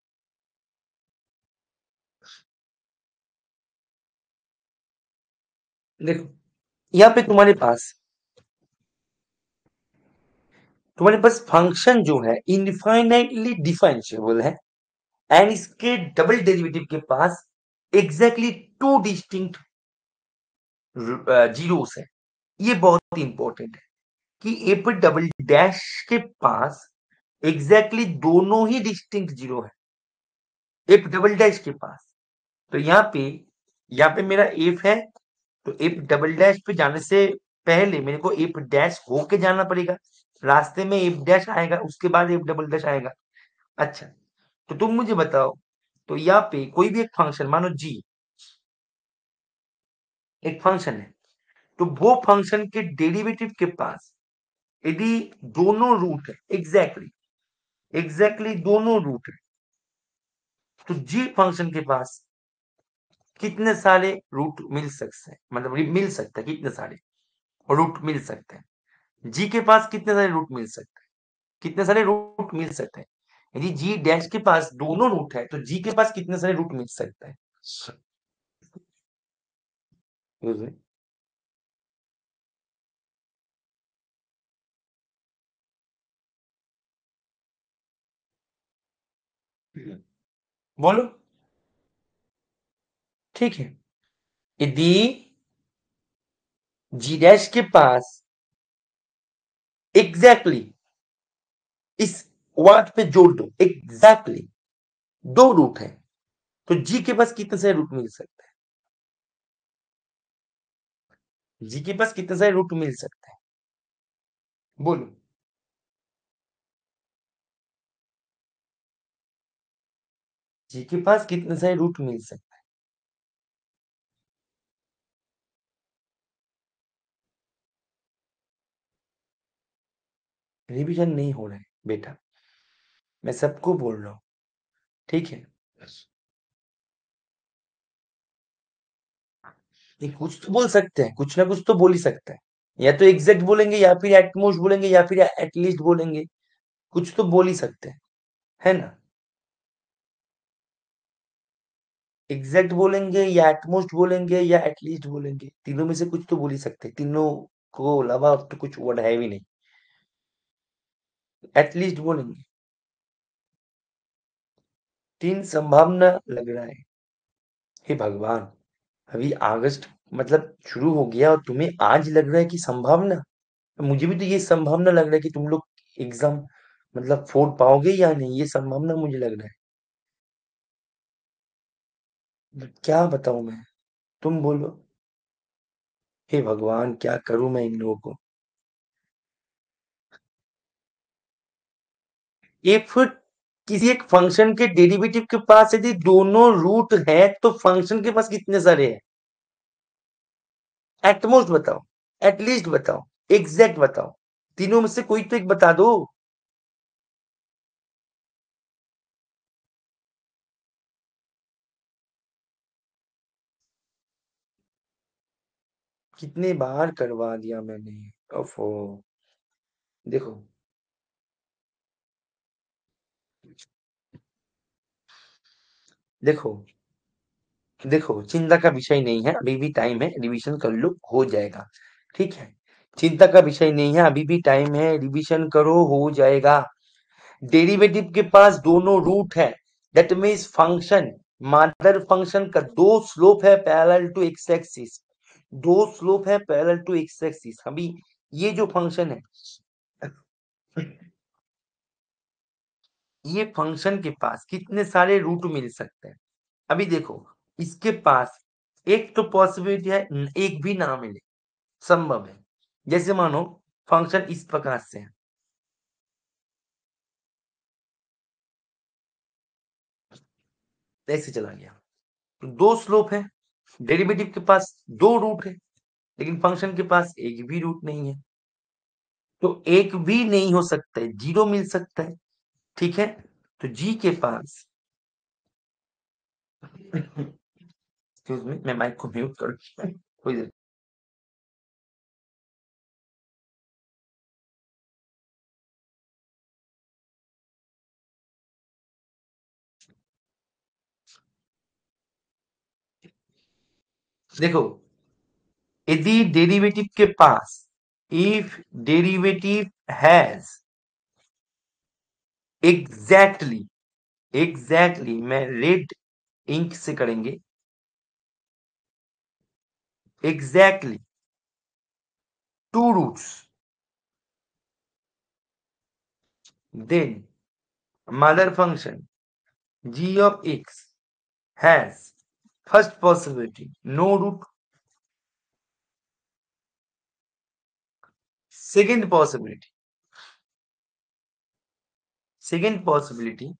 देखो यहाँ पे तुम्हारे पास फंक्शन जो है इनफाइनाइटली डिफरेंशिएबल है, एंड इसके डबल डेरिवेटिव के पास एग्जैक्टली टू डिस्टिंक्ट जीरोस है। ये बहुत इंपॉर्टेंट है कि एफ डबल डैश के पास एग्जैक्टली दोनों ही डिस्टिंक्ट जीरो है, एफ डबल डैश के पास। तो यहाँ पे मेरा एफ है, तो एफ डबल डैश पे जाने से पहले मेरे को एफ डैश होके जाना पड़ेगा, रास्ते में एफ डैश आएगा उसके बाद एफ डबल डैश आएगा। अच्छा, तो तुम मुझे बताओ, तो यहाँ पे कोई भी एक फंक्शन मानो जी, एक फंक्शन है, तो वो फंक्शन के डेरिवेटिव के पास यदि दोनों रूट है, एग्जैक्टली दोनों रूट है, तो जी फंक्शन के पास कितने सारे रूट मिल सकते हैं, मतलब मिल सकते हैं, कितने सारे रूट मिल सकते हैं। जी के पास कितने सारे रूट मिल सकते हैं? कितने सारे रूट मिल सकते हैं? यदि जी डैश के पास दोनों रूट है तो जी के पास कितने सारे रूट मिल सकते हैं? Excuse me. बोलो। ठीक है। यदि जी डैश के पास एग्जैक्टली इस वर्ड पे जोड़ दो, एग्जैक्टली दो रूट है तो जी के पास कितने सारे रूट मिल सकते हैं? जी के पास कितने सारे रूट मिल सकते हैं? बोलो। जी के पास कितने सारे रूट मिल सकते हैं? रिवीजन नहीं हो रहा है बेटा, मैं सबको बोल रहा हूँ। ठीक है। नहीं, कुछ तो बोल सकते हैं, कुछ ना कुछ तो बोल ही सकते हैं। या तो एग्जैक्ट बोलेंगे या फिर एटमोस्ट बोलेंगे या फिर एटलीस्ट बोलेंगे। कुछ तो बोल ही सकते हैं, है ना? एग्जैक्ट बोलेंगे या एटमोस्ट बोलेंगे या एटलीस्ट बोलेंगे, तीनों में से कुछ तो बोल ही सकते हैं। तीनों को अलावा अब तो कुछ वर्ड है भी नहीं। एटलीस्ट बोलेंगे। तीन संभावना लग रहा है। हे भगवान, अभी अगस्त मतलब शुरू हो गया और तुम्हें आज लग रहा है कि संभावना। मुझे भी तो ये संभावना लग रहा है कि तुम लोग एग्जाम मतलब फोड़ पाओगे या नहीं, ये संभावना मुझे लग रहा है। क्या बताऊं मैं? तुम बोलो। हे भगवान, क्या करूं मैं इन लोगों को? इफ किसी एक फंक्शन के डेरिवेटिव के पास यदि दोनों रूट हैं तो फंक्शन के पास कितने सारे हैं? एटमोस्ट बताओ, एटलीस्ट बताओ, एग्जैक्ट बताओ। तीनों में से कोई तो एक बता दो। कितने बार करवा दिया मैंने। ओफो। देखो, देखो, देखो, चिंता का विषय नहीं है, अभी भी टाइम है, रिवीजन कर लो, हो जाएगा। ठीक है। चिंता का विषय नहीं है, अभी भी टाइम है, रिवीजन करो, हो जाएगा। डेरिवेटिव के पास दोनों रूट है, that means function, mother function का दो स्लोप है पैरेलल टू एक्स एक्सिस। दो स्लोप है पैरेलल टू एक्स एक्सिस। अभी ये जो फंक्शन है, ये फंक्शन के पास कितने सारे रूट मिल सकते हैं? अभी देखो, इसके पास एक तो पॉसिबिलिटी है एक भी ना मिले, संभव है। जैसे मानो फंक्शन इस प्रकार से है, ऐसे चला गया तो दो स्लोप है, डेरिवेटिव के पास दो रूट है, लेकिन फंक्शन के पास एक भी रूट नहीं है। तो एक भी नहीं हो सकता है, जीरो मिल सकता है। ठीक है। तो जी के पास एक्सक्यूज मी, मैं माइक को म्यूट कर थोड़ी देर। देखो, यदि डेरिवेटिव के पास, if derivative has exactly, exactly मैं रेड इंक से करेंगे, exactly two roots, then mother function g of x has first possibility no root, second possibility, second possibility,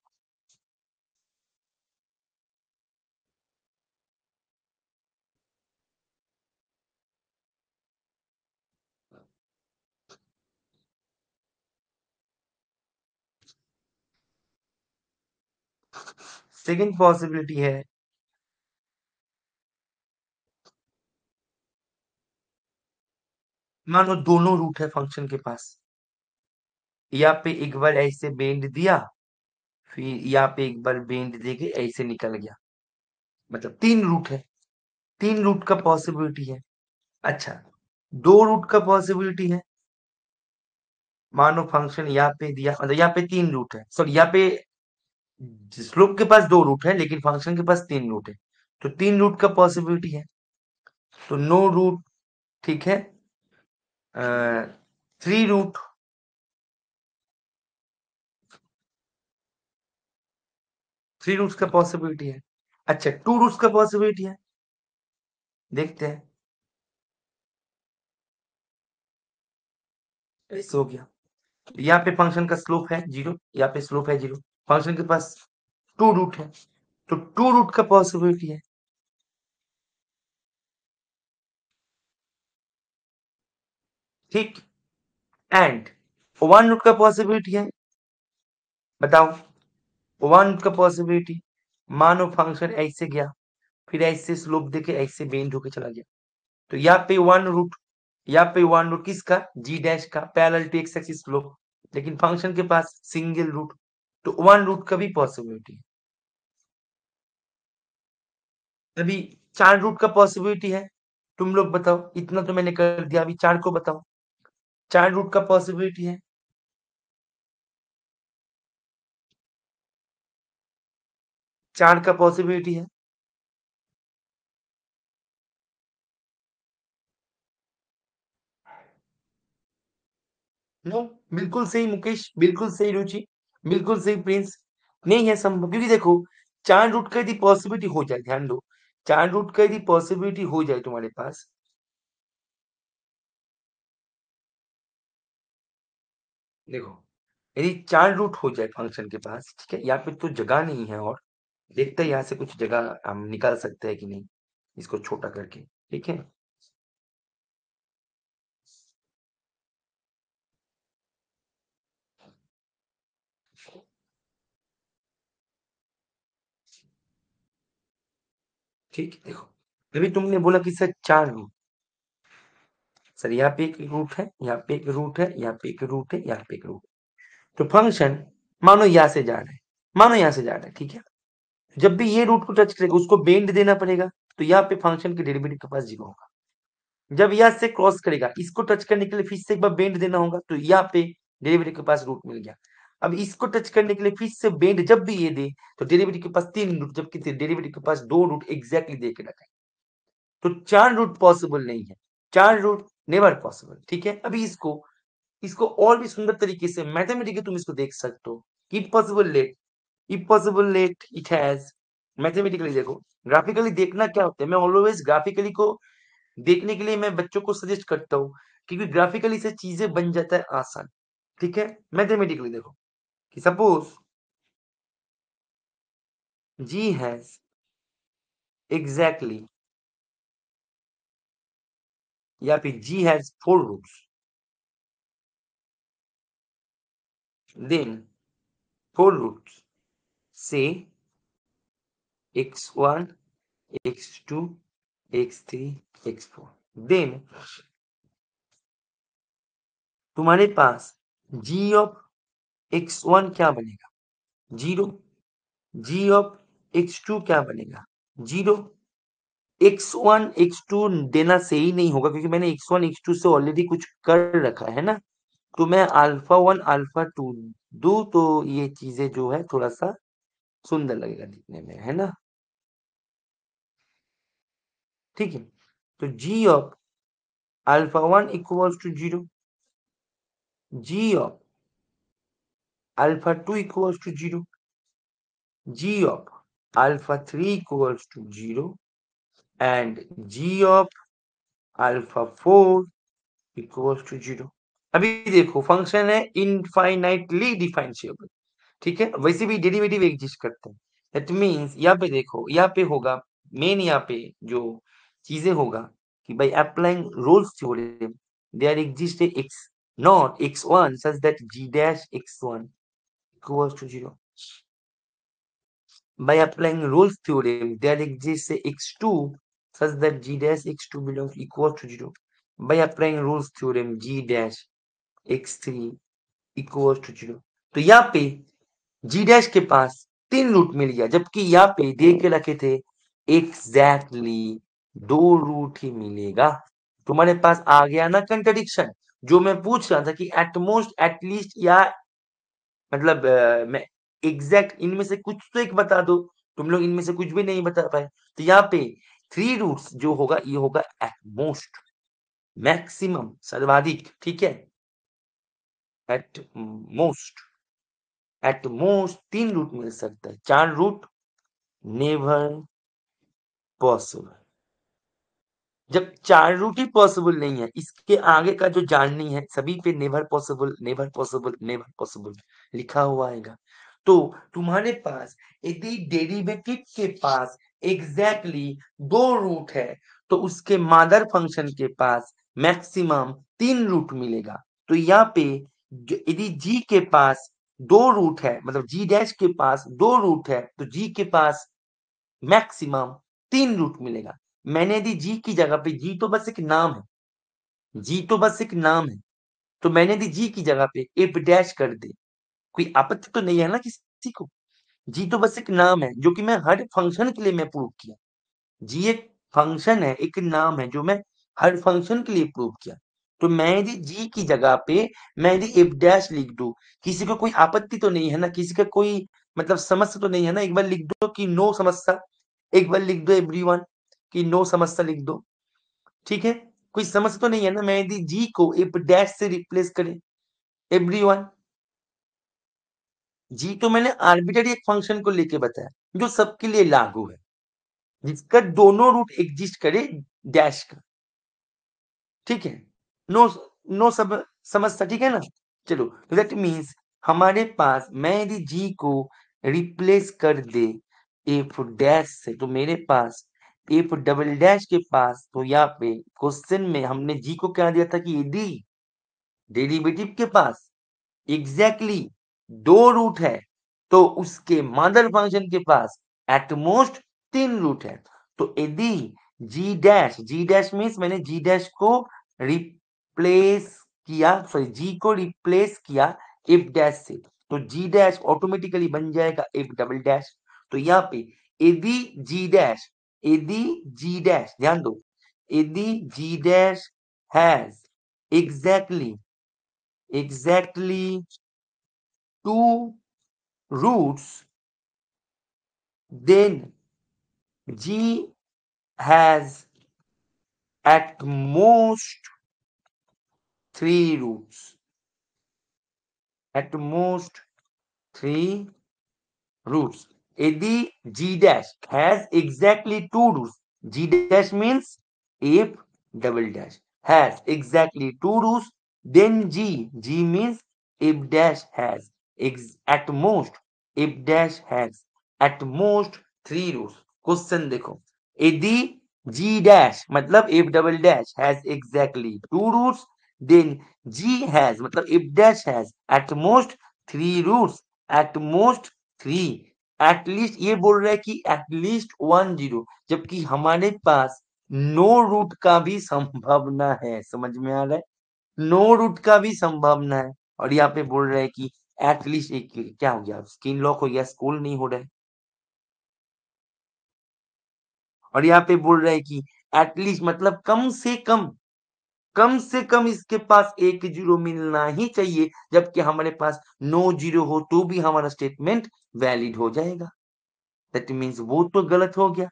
second possibility है मानो दोनों रूट है फंक्शन के पास, यहाँ पे एक बार ऐसे बेंड दिया, फिर यहाँ पे एक बार बेंड देके ऐसे निकल गया, मतलब तीन रूट है, तीन रूट का पॉसिबिलिटी है। अच्छा, दो रूट का पॉसिबिलिटी है, मानो फंक्शन यहाँ पे दिया, मतलब यहाँ पे तीन रूट है, सॉरी यहाँ पे स्लोप के पास दो रूट है लेकिन फंक्शन के पास तीन रूट है, तो तीन रूट का पॉसिबिलिटी है, तो नो रूट, ठीक है, थ्री रूट, थ्री रूट्स का पॉसिबिलिटी है। अच्छा, टू रूट्स का पॉसिबिलिटी है, देखते हैं, ऐसे हो गया, यहाँ पे फंक्शन का स्लोप है जीरो, यहाँ पे स्लोप है जीरो, फंक्शन के पास टू रूट है, तो टू रूट का पॉसिबिलिटी है, ठीक, एंड वन रूट का पॉसिबिलिटी है, बताओ, वन रूट का पॉसिबिलिटी, मानो फंक्शन ऐसे गया, फिर ऐसे स्लोप देके ऐसे बेंड होके चला गया, तो यहाँ पे वन रूट, यहाँ पे वन रूट किसका, जी डैश का, parallel to X axis slope, लेकिन फंक्शन के पास सिंगल रूट, तो वन रूट का भी पॉसिबिलिटी है। अभी चार रूट का पॉसिबिलिटी है, तुम लोग बताओ, इतना तो मैंने कर दिया, अभी चार को बताओ, चार रूट का पॉसिबिलिटी है, चार का पॉसिबिलिटी है, नो, बिल्कुल सही मुकेश, बिल्कुल सही रुचि, बिल्कुल सही प्रिंस, नहीं है संभव, क्योंकि देखो, चार रूट का यदि पॉसिबिलिटी हो जाए, ध्यान दो, चार रूट का यदि पॉसिबिलिटी हो जाए तुम्हारे पास, देखो, यदि चार रूट हो जाए फंक्शन के पास, ठीक है, यहाँ पे तो जगह नहीं है, और देखते हैं यहाँ से कुछ जगह हम निकाल सकते हैं कि नहीं, इसको छोटा करके, ठीक है, ठीक है, देखो, अभी तुमने बोला कि सर चार रूट, सर यहाँ पे एक रूट है, यहाँ पे एक रूट है, यहाँ पे एक रूट है, यहाँ पे एक रूट है, तो फंक्शन मानो यहाँ से जा रहा है, मानो यहाँ से जा रहा है, ठीक है, जब भी ये रूट को टच करेगा उसको बेंड देना पड़ेगा, तो यहाँ पे फंक्शन के डेरिवेटिव के पास जीरो होगा, जब यहाँ से क्रॉस करेगा इसको टच करने के लिए फिर से एक बार बेंड देना होगा, तो यहाँ पे डेरिवेटिव के पास रूट मिल गया, अब इसको टच करने के लिए फिर से बेंड जब भी ये दे, तो डेरिवेटिव के पास तीन रूट, जबकि डेरिवेटिव के पास दो रूट एग्जैक्टली दे के रखा है, तो चार रूट पॉसिबल नहीं है, चार रूट नेवर पॉसिबल, ठीक है, अभी इसको, इसको और भी सुंदर तरीके से मैथमेटिकली तुम इसको देख सकते हो, if possible let, if possible let it has, mathematically देखो, ग्राफिकली देखना क्या होता है, मैं ऑलवेज ग्राफिकली को देखने के लिए मैं बच्चों को सजेस्ट करता हूँ, क्योंकि ग्राफिकली से चीजें बन जाता है आसान, ठीक है, मैथमेटिकली देखो, कि सपोज जी हैज एग्जैक्टली, या फिर g has four roots, then four roots से x1, x2, x3, x4, then तुम्हारे पास g ऑफ x1 क्या बनेगा, जीरो, g ऑफ x2 क्या बनेगा, जीरो, x1 x2 देना सही नहीं होगा, क्योंकि मैंने x1 x2 से ऑलरेडी कुछ कर रखा है ना, तो मैं अल्फा वन अल्फा टू दू, तो ये चीजें जो है थोड़ा सा सुंदर लगेगा दिखने में, है ना, ठीक है, तो g of alpha one equals to zero, g of alpha two equals to zero, g of alpha 3 equals to 0 and g of alpha 4 equals to 0। अभी देखो फंक्शन है इनफाइनाइटली डिफरेंशिएबल, ठीक है, वैसे भी डेरिवेटिव एग्जिस्ट करते हैं, दैट मींस यहाँ पे देखो, यहाँ पे होगा मेन, यहाँ पे जो चीजें होगा कि by applying Rolle's theorem there exist a x naught x1 such that g dash x1 equals to 0। By applying Rolle's theorem, there exists a x2 such that g dash x2 belongs equal to 0। by applying Rolle's theorem g dash x3 equal to 0। तो यहाँ पे g डैश के पास 3 रूट मिल गया, जबकि यहाँ पे दे के रखे थे एग्जैक्टली 2 रूट ही मिलेगा। तुम्हारे पास आ गया ना कंट्रडिक्शन, जो मैं पूछ रहा था कि एटमोस्ट एटलीस्ट या मतलब मैं एग्जैक्ट इनमें से कुछ तो एक बता दो, तुम लोग इनमें से कुछ भी नहीं बता पाए। तो यहाँ पे 3 रूट्स जो होगा ये होगा एट मोस्ट, मैक्सिमम सर्वाधिक, ठीक है, at most, at most 3 root मिल सकता है, 4 रूट नेवर पॉसिबल। जब 4 रूट ही पॉसिबल नहीं है, इसके आगे का जो जाननी है सभी पे never possible never possible never possible लिखा हुआ आएगा। तो तुम्हारे पास यदि डेरिवेटिव के पास एग्जैक्टली 2 रूट है तो उसके मदर फंक्शन के पास मैक्सिमम 3 रूट मिलेगा। तो यहाँ पे यदि जी के पास 2 रूट है, मतलब जी डैश के पास 2 रूट है, तो जी के पास मैक्सिमम 3 रूट मिलेगा। मैंने यदि जी की जगह पे, जी तो बस एक नाम है, जी तो बस एक नाम है, तो मैंने यदि जी की जगह पे एफ डैश कर दे, कोई आपत्ति तो नहीं है ना किसी को। जी तो बस एक नाम है जो कि मैं हर फंक्शन के लिए मैं प्रूव किया। जी एक फंक्शन है, एक नाम है जो मैं हर फंक्शन के लिए प्रूव किया। तो मैं यदि जी की जगह पे मैं यदि एफ डैश लिख दूं, किसी को कोई आपत्ति तो नहीं है ना, किसी का कोई मतलब समस्या तो नहीं है ना। एक बार लिख दो कि नो समस्या, एक बार लिख दो एवरीवन कि नो समस्या लिख दो, ठीक है, कोई समस्या तो नहीं है ना। मैं यदि जी को एफ डैश से रिप्लेस करें, एवरीवन, जी तो मैंने आर्बिट्ररी एक फंक्शन को लेके बताया जो सबके लिए लागू है, जिसका दोनों रूट एग्जिस्ट करे डैश का, ठीक है, नो नो सब समझता, ठीक है ना। चलो, दैट मीन्स हमारे पास मैं यदि जी को रिप्लेस कर दे एफ डैश से, तो मेरे पास एफ डबल डैश के पास, तो यहाँ पे क्वेश्चन में हमने जी को क्या दिया था कि यदि डेरिवेटिव के पास एग्जैक्टली 2 रूट है तो उसके मदर फंक्शन के पास एटमोस्ट 3 रूट है। तो यदि जी डैश मीन्स मैंने जी डैश को रिप्लेस किया, सॉरी जी को रिप्लेस किया एफ डैश से, तो जी डैश ऑटोमेटिकली बन जाएगा एफ डबल डैश। तो यहाँ पे यदि जी डैश, यदि जी डैश, ध्यान दो, यदि g dash has exactly exactly 2 roots, then G has at most 3 roots. At most 3 roots. यदि G dash has exactly 2 roots, G dash means F double dash has exactly 2 roots, then G means F dash has at most, F dash has at most 3 roots. Question देखो, यदि G dash मतलब F double dash has exactly 2 roots, then G has मतलब F dash has at most 3 roots, at most 3, at least ये बोल रहा है कि एटलीस्ट 1 0, जबकि हमारे पास नो रूट का भी संभावना है। समझ में आ रहा है, नो रूट का भी संभावना है। और यहाँ पे बोल रहा है कि एटलीस्ट एक, क्या हो गया, स्क्रीन लॉक हो गया, स्कूल नहीं हो रहा है। और यहाँ पे बोल रहा है कि एटलीस्ट मतलब कम से कम इसके पास 1 0 मिलना ही चाहिए, जबकि हमारे पास नो 0 हो तो भी हमारा स्टेटमेंट वैलिड हो जाएगा। दैट मीन्स वो तो गलत हो गया।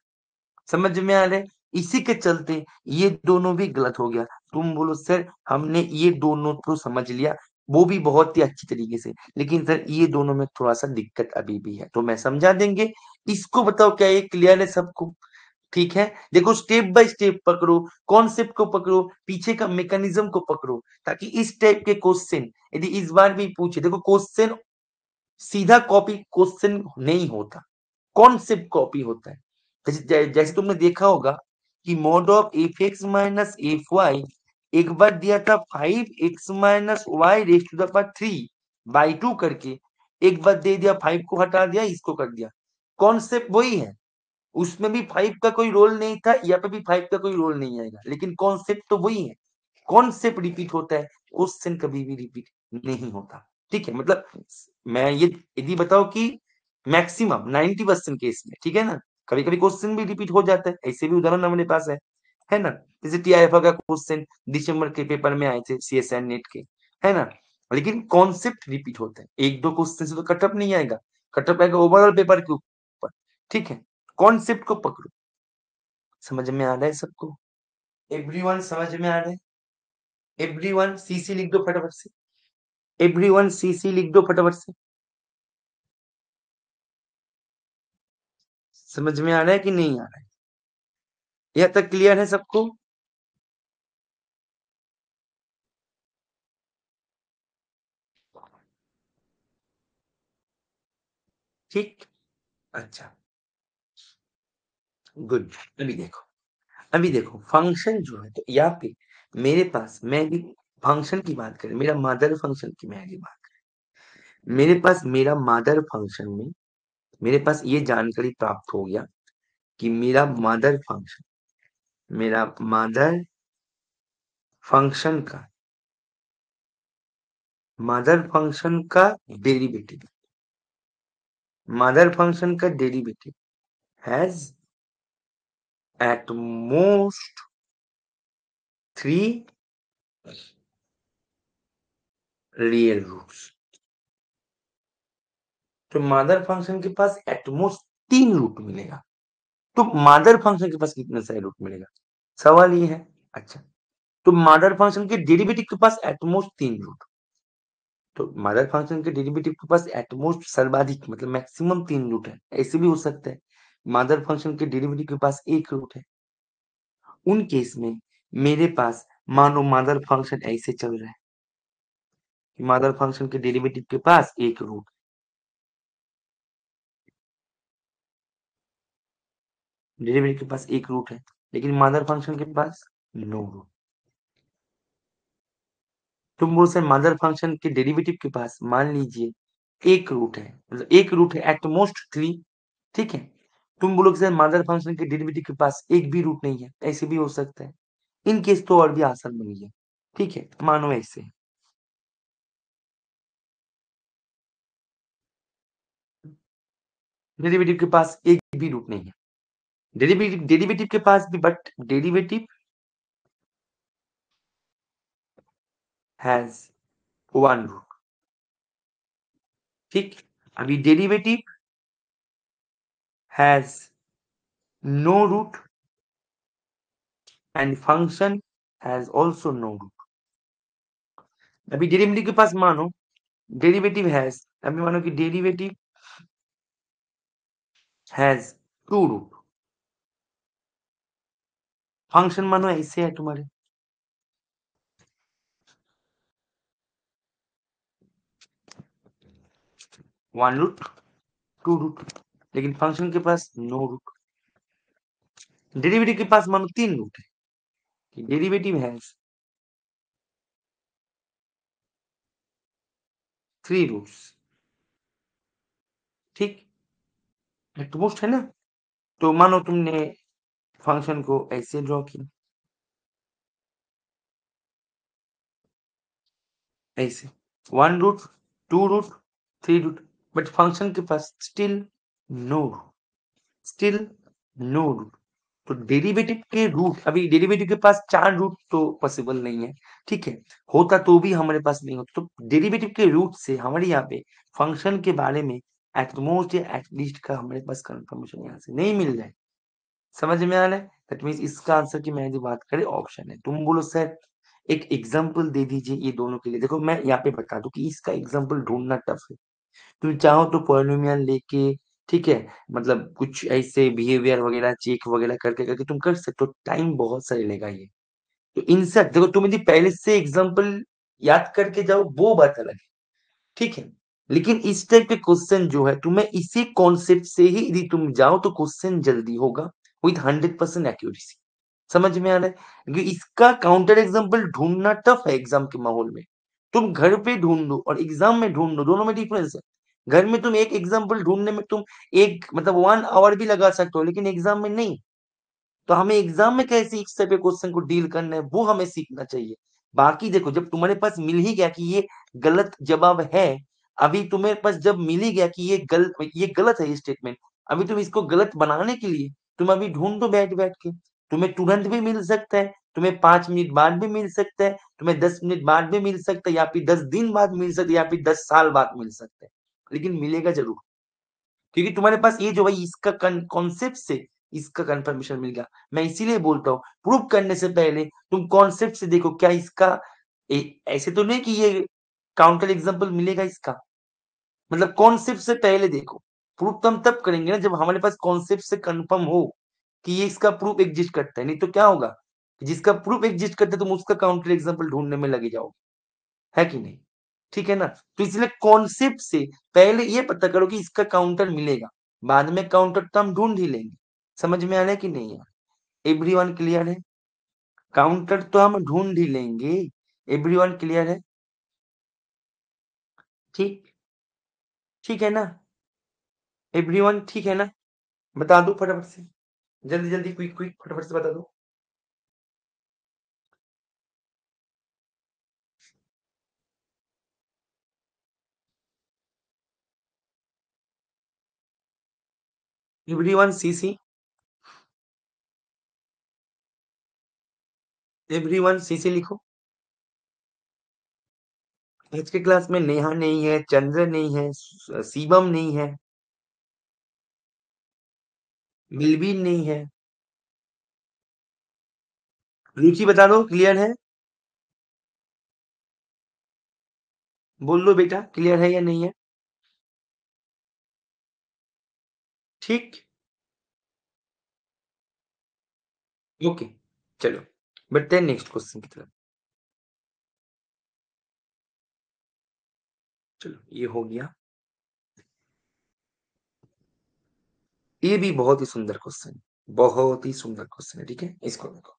समझ में आ रहा है, इसी के चलते ये दोनों भी गलत हो गया। तुम बोलो सर हमने ये दोनों तो समझ लिया, वो भी बहुत ही अच्छी तरीके से, लेकिन सर ये दोनों में थोड़ा सा दिक्कत अभी भी है, तो मैं समझा देंगे। इसको बताओ क्या ये क्लियर है सबको? ठीक है, देखो स्टेप बाय स्टेप पकड़ो, कॉन्सेप्ट को पकड़ो, पीछे का मैकेनिज्म को पकड़ो, ताकि इस टाइप के क्वेश्चन यदि इस बार भी पूछे, देखो क्वेश्चन सीधा कॉपी क्वेश्चन नहीं होता, कॉन्सेप्ट कॉपी होता है। जैसे तुमने देखा होगा कि mod of F X minus F Y एक बार दिया था 5x minus Y raise to the power 3 by 2 करके, एक बार दे दिया 5 को हटा दिया, इसको कर दिया। कॉन्सेप्ट वही है, उसमें भी 5 का कोई रोल नहीं था, यहाँ पे भी 5 का कोई रोल नहीं आएगा, लेकिन कॉन्सेप्ट तो वही है। कॉन्सेप्ट रिपीट होता है, क्वेश्चन कभी भी रिपीट नहीं होता। ठीक है, मतलब मैं ये यदि बताओ कि मैक्सिमम 90% केस में, ठीक है ना, कभी कभी क्वेश्चन भी रिपीट हो जाता है, ऐसे भी उदाहरण हमारे पास है ना। जैसे टीआईएफए का क्वेश्चन दिसंबर के पेपर में आए थे, सीएसआई नेट के, है ना। लेकिन कॉन्सेप्ट रिपीट होता है, एक दो क्वेश्चन से तो कटअप नहीं आएगा, कटअप आएगा ओवरऑल पेपर के ऊपर। ठीक है, कॉन्सेप्ट को पकड़ो। समझ में आ रहा है सबको? एवरीवन समझ में आ रहा है? एवरीवन सीसी लिख दो फटाफट से। एवरीवन सीसी लिख दो फटाफट से। समझ में आ रहा है कि नहीं आ रहा है? यह तक क्लियर है सबको? ठीक। अच्छा, गुड। अभी देखो फंक्शन जो है, तो यहाँ पे मेरे पास, मैं भी फंक्शन की बात करें, मेरा मदर फंक्शन की मैं आगे बात करें, मेरे पास मेरा मदर फंक्शन में मेरे पास ये जानकारी प्राप्त हो गया कि मेरा मदर फंक्शन का मदर फंक्शन का डेरिवेटिव मदर फंक्शन का derivative has at most 3 real roots. तो मदर फंक्शन के पास एटमोस्ट 3 रूट मिलेगा। तो मदर फंक्शन के पास कितने सारे रूट मिलेगा, सवाल ये है। अच्छा, तो मदर फंक्शन के डेरिवेटिव के पास एटमोस्ट 3 रूट। तो मदर फंक्शन के डेरिवेटिव के पास एटमोस्ट सर्वाधिक मतलब मैक्सिमम 3 रूट है, ऐसे भी हो सकता है। मदर फंक्शन के डेरिवेटिव के पास 1 रूट है। उन केस में मेरे पास, मानो मदर फंक्शन ऐसे चल रहा है कि मदर फंक्शन के डेरिवेटिव के पास 1 रूट, डेरिवेटिव के पास 1 रूट है, लेकिन मदर फंक्शन के पास 9 रूट। तुम बोल से मदर फंक्शन के डेरिवेटिव के पास मान लीजिए 1 रूट है, मतलब 1 रूट है एट मोस्ट 3। ठीक है, तुम बोलोगे सर मदर फंक्शन के डेरिवेटिव के पास एक भी रूट नहीं है, ऐसे भी हो सकता है। इन केस तो और भी आसान बन गया। ठीक है, मानो ऐसे डेरिवेटिव के पास एक भी रूट नहीं है, डेरिवेटिव डेरिवेटिव के पास भी, बट डेरिवेटिव हैज 1 रूट। ठीक, अभी derivative has no root and function has also no root. अभी डेरिवेटिव के पास मानो डेरिवेटिव हैज, अभी मानो कि डेरिवेटिव हैज 2 रूट, फंक्शन मानो ऐसे है तुम्हारे, 1 रूट 2 रूट, लेकिन फंक्शन के पास 9 रूट। डेरिवेटिव के पास मानो 3 रूट है कि डेरिवेटिव हैज 3 रूट्स। ठीक, एट मोस्ट है ना। तो मानो तुमने फंक्शन को ऐसे ड्रॉ किया, ऐसे 1 root 2 root 3 root, but function के पास नो स्टिल नो रूट। तो डेरिवेटिव के रूट, अभी डेरिवेटिव के पास 4 रूट तो पॉसिबल नहीं है। ठीक है, होता तो भी हमारे पास नहीं होता, तो डेरिवेटिव के रूट से हमारे यहाँ पे फंक्शन के बारे में एटमोस्ट या एटलीस्ट का हमारे पास कंफर्मेशन यहाँ से नहीं मिल रहा है। समझ में आ रहा है? दैट मीन्स इसका आंसर की मैं जो बात करें ऑप्शन है। तुम बोलो सर एक एग्जाम्पल दे दीजिए ये दोनों के लिए। देखो मैं यहाँ पे बता दूं कि इसका एग्जाम्पल ढूंढना टफ है। तुम चाहो तो पॉलिनोमियल लेके, ठीक है, मतलब कुछ ऐसे बिहेवियर वगैरह चेक वगैरह करके करके तुम कर सकते हो, टाइम बहुत सारे लेगा ये। तो इनसे देखो, तुम यदि पहले से एग्जाम्पल याद करके जाओ वो बात अलग है। ठीक है, लेकिन इस टाइप के क्वेश्चन जो है, तुम्हें इसी कॉन्सेप्ट से ही यदि तुम जाओ तो क्वेश्चन जल्दी होगा विथ 100% एक्यूरेसी। समझ में आ रहा है? क्योंकि इसका काउंटर एग्जाम्पल ढूंढना टफ है एग्जाम के माहौल में। तुम घर पे ढूंढो और एग्जाम में ढूंढो, दोनों में डिफरेंस है। घर में तुम एक एग्जाम्पल ढूंढने में तुम एक मतलब 1 आवर भी लगा सकते हो, लेकिन एग्जाम में नहीं। तो हमें एग्जाम में कैसे इस टाइप के क्वेश्चन को डील करना है वो हमें सीखना चाहिए। बाकी देखो, जब तुम्हारे पास मिल ही गया कि ये गलत जवाब है, अभी तुम्हारे पास जब मिल ही गया कि ये गलत है ये स्टेटमेंट, अभी तुम इसको गलत बनाने के लिए तुम अभी ढूंढो बैठ बैठ के। तुम्हें तुरंत भी मिल सकता है, तुम्हें 5 मिनट बाद भी मिल सकता है, तुम्हें 10 मिनट बाद भी मिल सकता है, या फिर 10 दिन बाद मिल सकता है, या फिर 10 साल बाद मिल सकता है, लेकिन मिलेगा जरूर। क्योंकि तुम्हारे पास ये जो भाई इसका कॉन्सेप्ट से इसका कंफर्मेशन मिल गया। मैं इसीलिए बोलता हूँ, प्रूव करने से पहले तुम कॉन्सेप्ट से देखो क्या इसका ऐसे तो नहीं कि ये काउंटर एग्जांपल मिलेगा इसका, मतलब कॉन्सेप्ट से पहले देखो। प्रूफ तो हम तब करेंगे ना जब हमारे पास कॉन्सेप्ट से कंफर्म हो कि ये इसका प्रूफ एग्जिस्ट करता है, नहीं तो क्या होगा कि जिसका प्रूफ एग्जिस्ट करता है तुम उसका काउंटर एग्जांपल ढूंढने में लगे जाओगे, है कि नहीं? ठीक है ना? तो इसलिए कॉन्सेप्ट से पहले ये पता करो कि इसका काउंटर मिलेगा, बाद में काउंटर तो हम ढूंढ ही लेंगे। समझ में आ रहा है कि नहीं है? एवरीवन क्लियर है? काउंटर तो हम ढूंढ ही लेंगे। एवरीवन क्लियर है? ठीक, ठीक है ना? एवरीवन ठीक है ना? बता दो फटाफट से, जल्दी जल्दी, क्विक क्विक, फटाफट से बता दो। एवरीवन सीसी, एवरीवन सीसी लिखो। आज के क्लास में नेहा नहीं है, चंद्र नहीं है, शिवम नहीं है, मिलबीन नहीं है। रुचि बता दो, क्लियर है? बोल दो बेटा, क्लियर है या नहीं है? ठीक, ओके, चलो बढ़ते हैं नेक्स्ट क्वेश्चन की तरफ। चलो ये हो गया। ये भी बहुत ही सुंदर क्वेश्चन है, बहुत ही सुंदर क्वेश्चन है, ठीक है, इसको देखो।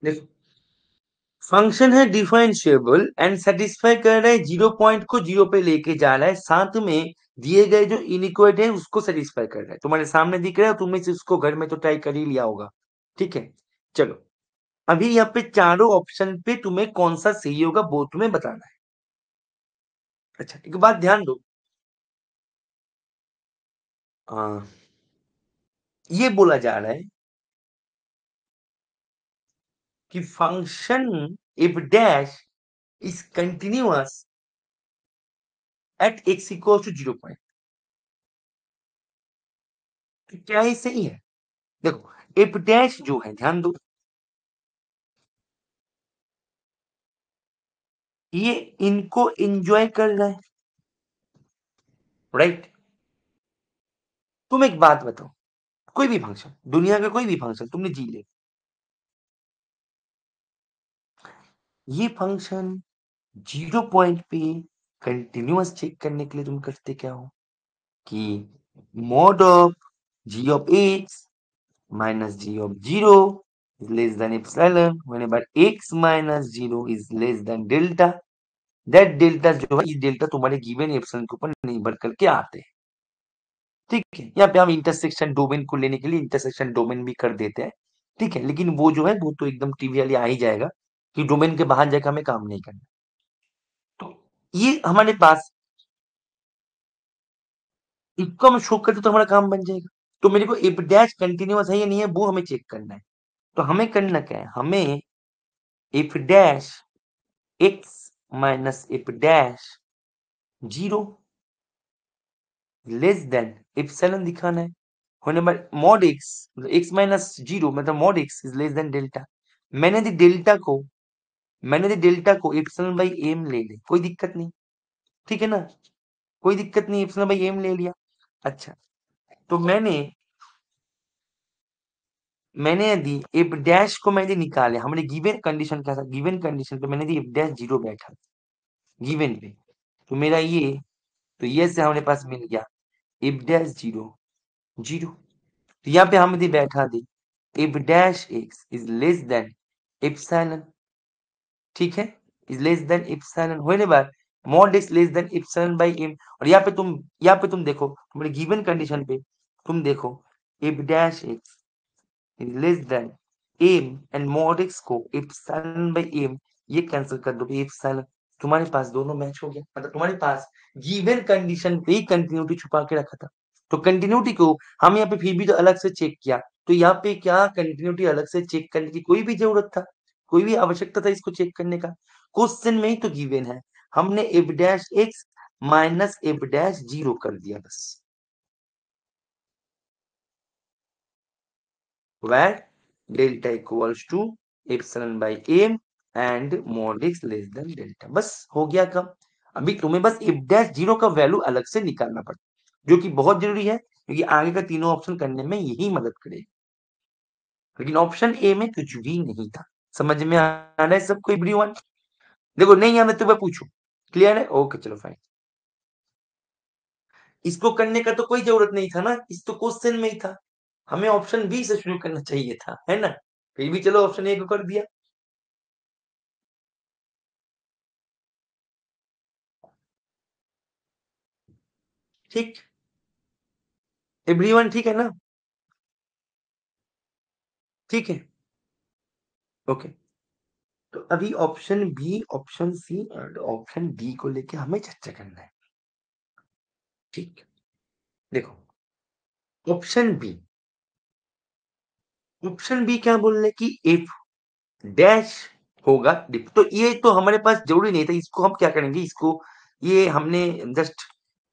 देखो, फंक्शन है डिफरेंशिएबल एंड सेटिस्फाई कर रहा है, 0 पॉइंट को 0 पे लेके जा रहा है, साथ में दिए गए जो इनइक्वालिटी है उसको सेटिस्फाई कर रहा है। तुम्हारे सामने दिख रहा है, तुमने से उसको घर में तो ट्राई कर ही लिया होगा। ठीक है, चलो अभी यहाँ पे चारों ऑप्शन पे तुम्हें कौन सा सही होगा वो तुम्हें बताना है। अच्छा, एक बात ध्यान दो, आ, ये बोला जा रहा है कि function F dash is continuous at x equal to 0 point. तो क्या ये सही है? देखो, इफ डैश जो है, ध्यान दो, ये इनको एंजॉय कर रहा है, राइट? तुम एक बात बताओ, कोई भी फंक्शन, दुनिया का कोई भी फंक्शन तुमने जी ले, ये फंक्शन 0 पॉइंट पे कंटिन्यूअस चेक करने के लिए तुम करते क्या हो कि mod of g of x minus g of 0 is less than epsilon whenever x minus 0 is less than delta, that delta जो है, ये डेल्टा तुम्हारे गिवन एप्सिलॉन के ऊपर निर्भर करके आते हैं। ठीक है, यहाँ पे हम इंटरसेक्शन डोमेन को लेने के लिए इंटरसेक्शन डोमेन भी कर देते हैं। ठीक है, लेकिन वो जो है वो तो एकदम ट्रिवियली आ ही जाएगा कि डोमेन के बाहर जाकर हमें काम नहीं करना। तो ये हमारे पास, इसको हम शो करते तो हमारा काम बन जाएगा। तो मेरे को इफ डैश कंटिन्यूअस है या नहीं है वो हमें चेक करना है। तो हमें करना क्या है, हमें if dash X minus F dash 0 less than epsilon दिखाना है। होने पर मॉड एक्स, एक्स माइनस 0 मतलब mod x is less then delta. मैंने दी डेल्टा को, मैंने दी डेल्टा को एप्सिलॉन बाई एम ले ली, कोई दिक्कत नहीं, ठीक है ना? कोई दिक्कत नहीं, एप्सिलॉन बाई एम ले लिया। अच्छा, तो मैंने दी इफ डैश को मैंने निकाले, हमने गिवन कंडीशन क्या था, गिवन कंडीशन पे मैंने दी इफ डैश 0 बैठा गिवन पे, तो मेरा ये, तो ये से हमारे पास मिल गया इफ डैश 0 0। तो यहाँ पे हम दी बैठा दी, f dash x is less than epsilon, ठीक है, इज लेस देन एप्सिलॉन होने बार mod x less than epsilon by m. और यहाँ पे तुम देखो तुम्हारे गिवन कंडीशन पे तुम देखो F dash x is less than M and mod X को एप्सिलॉन बाय एम, ये कैंसिल कर दो एप्सिलॉन, तुम्हारे पास दोनों मैच हो गया। मतलब तुम्हारे पास गिवन कंडीशन पे ही कंटिन्यूटी छुपा के रखा था, तो कंटिन्यूटी को हम यहाँ पे फिर भी तो अलग से चेक किया, तो यहाँ पे क्या कंटिन्यूटी अलग से चेक करने की कोई भी जरूरत था, कोई भी आवश्यकता था इसको चेक करने का? क्वेश्चन में ही तो गिवन है, हमने F dash X minus F dash zero कर दिया बस। where delta equals to epsilon by m and mod x less than delta, बस हो गया कम। अभी तुम्हें बस एफ डैश जीरो का वैल्यू अलग से निकालना पड़ता, जो कि बहुत जरूरी है क्योंकि आगे का तीनों ऑप्शन करने में यही मदद करेगा। लेकिन ऑप्शन ए में कुछ भी नहीं था। समझ में आ रहा है सबको एवरीवन? देखो नहीं आना तो मैं पूछू, क्लियर है? ओके चलो फाइन। इसको करने का तो कोई जरूरत नहीं था ना, इस तो क्वेश्चन में ही था, हमें ऑप्शन बी से शुरू करना चाहिए था, है ना? फिर भी चलो ऑप्शन ए को कर दिया। ठीक, एवरीवन ठीक है ना? ठीक है, ओके। तो अभी ऑप्शन बी, ऑप्शन सी और ऑप्शन डी को लेके हमें चर्चा करना है। ठीक, देखो ऑप्शन बी, ऑप्शन बी क्या बोल रहे कि इफ डैश होगा तो ये तो हमारे पास जरूरी नहीं था, इसको हम क्या करेंगे, इसको ये हमने जस्ट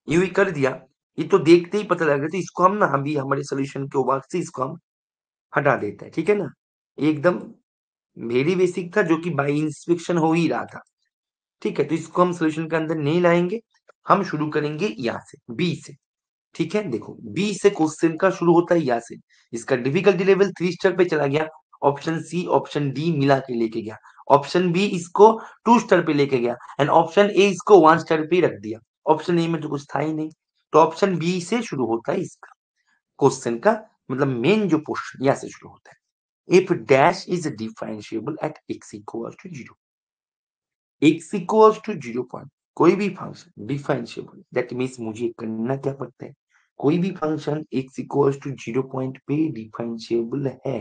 यू ही कर दिया, ये तो देखते ही पता लग गया, तो इसको हम ना हम भी हमारे सोल्यूशन के वर्क से इसको हम हटा देते हैं, ठीक है ना? एकदम वेरी बेसिक था जो कि बाई इंस्पेक्शन हो ही रहा था। ठीक है, तो इसको हम सोल्यूशन के अंदर नहीं लाएंगे, हम शुरू करेंगे यहाँ से बी से। ठीक है, देखो बी से क्वेश्चन का शुरू होता है यहाँ से, इसका डिफिकल्टी लेवल 3 स्टार पे चला गया, ऑप्शन सी ऑप्शन डी मिला के लेके गया, ऑप्शन बी इसको 2 स्टार पे लेके गया एंड ऑप्शन ए इसको 1 स्टार पे रख दिया। ऑप्शन ए में तो कुछ था ही नहीं, तो ऑप्शन बी से शुरू होता है इसका क्वेश्चन का, मतलब मेन जो क्वेश्चन यहाँ से शुरू होता है। F dash is differentiable at x equal to 0, x equals to 0 point, कोई भी फंक्शन डिफरेंशिएबल, दैट मीन्स मुझे करना क्या पड़ता है, कोई भी function x equals to 0 point पे डिफरेंशिएबल है,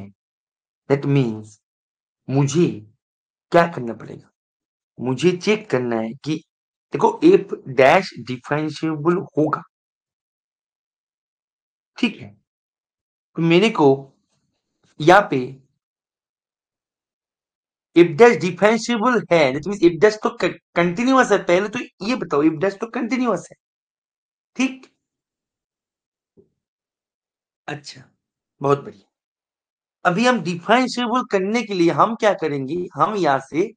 दैट मीन्स मुझे क्या करना पड़ेगा, मुझे चेक करना है कि देखो एफ डैश डिफरेंशिएबल होगा, ठीक है? तो मेरे को यहाँ पे इफ डैश डिफरेंशिएबल है, दैट मीन्स इफ डैश तो कंटिन्यूअस है, पहले तो ये बताओ इफ डैश तो कंटिन्यूअस है, ठीक? अच्छा, बहुत बढ़िया। अभी हम डिफरेंशिएबल करने के लिए हम क्या करेंगे, हम यहां से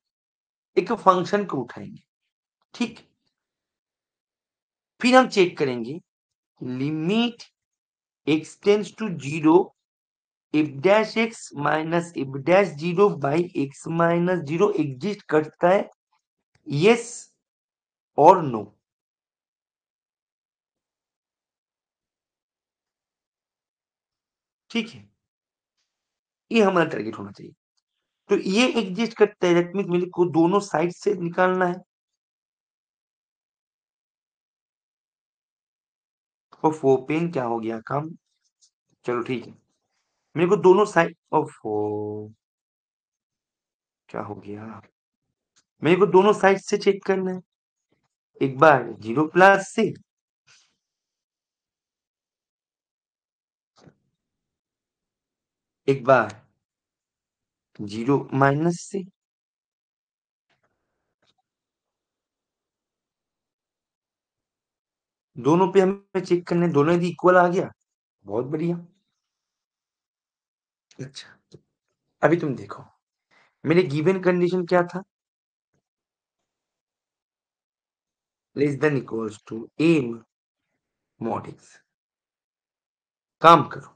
एक फंक्शन को उठाएंगे, ठीक? फिर हम चेक करेंगे limit x tends to 0 F dash x minus F dash 0 by x minus 0 exist करता है, यस और नो। ठीक है, ये हमारा टारगेट होना चाहिए। तो ये एग्जिस्ट करता है, दैट मीन्स मेरे को दोनों साइड से निकालना है। और वो पेन क्या हो गया काम, चलो ठीक है, मेरे को दोनों साइड ऑफ क्या हो गया, मेरे को दोनों साइड से चेक करना है, एक बार 0 प्लस से, एक बार 0 माइनस से। दोनों पे हमें चेक करना है, दोनों यदि इक्वल आ गया बहुत बढ़िया। अच्छा, अभी तुम देखो मेरे गिवन कंडीशन क्या था, less than equals to M mod X. काम करो,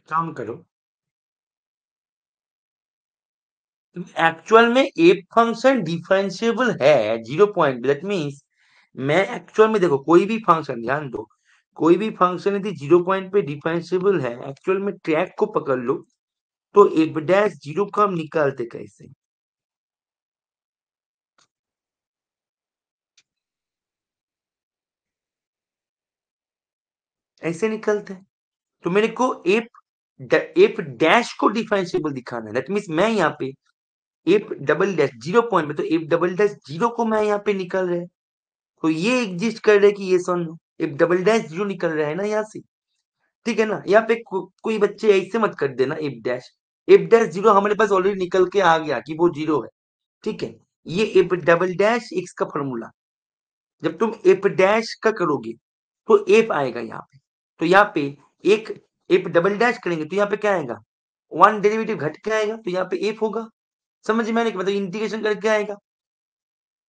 काम करो, एक्चुअल में एफ फंक्शन डिफरेंशिएबल है 0 पॉइंट, दैट मीन्स मैं एक्चुअल में देखो कोई भी फंक्शन, ध्यान दो, कोई भी फंक्शन यदि 0 पॉइंट पे डिफरेंशिएबल है, एक्चुअल में ट्रैक को पकड़ लो, तो एफ डैश जीरो को हम निकालते कैसे? ऐसे निकलते हैं। तो मेरे को एफ डैश को डिफरेंशिएबल दिखाना है, दैट मीन्स मैं यहाँ पे एफ डबल डैश 0 पॉइंट में, तो एफ डबल डैश जीरो को मैं यहाँ पे निकल रहा है, तो ये एग्जिस्ट कर रहा है कि ये सुन लो, एफ डबल डैश जीरो निकल रहा है ना यहाँ से, ठीक है ना? यहाँ पे कोई बच्चे ऐसे मत कर देना एफ डैश जीरो हमारे पास ऑलरेडी निकल के आ गया कि वो जीरो है, ठीक है? ये एफ डबल डैश एक्स का फॉर्मूला, जब तुम एफ डैश का करोगे तो एफ आएगा यहाँ पे, तो यहाँ पे एक एफ डबल डैश करेंगे तो यहाँ पे क्या आएगा, वन डेरिवेटिव घट के आएगा, तो यहाँ पे एफ होगा। समझ में आने के मतलब इंटीग्रेशन करके आएगा।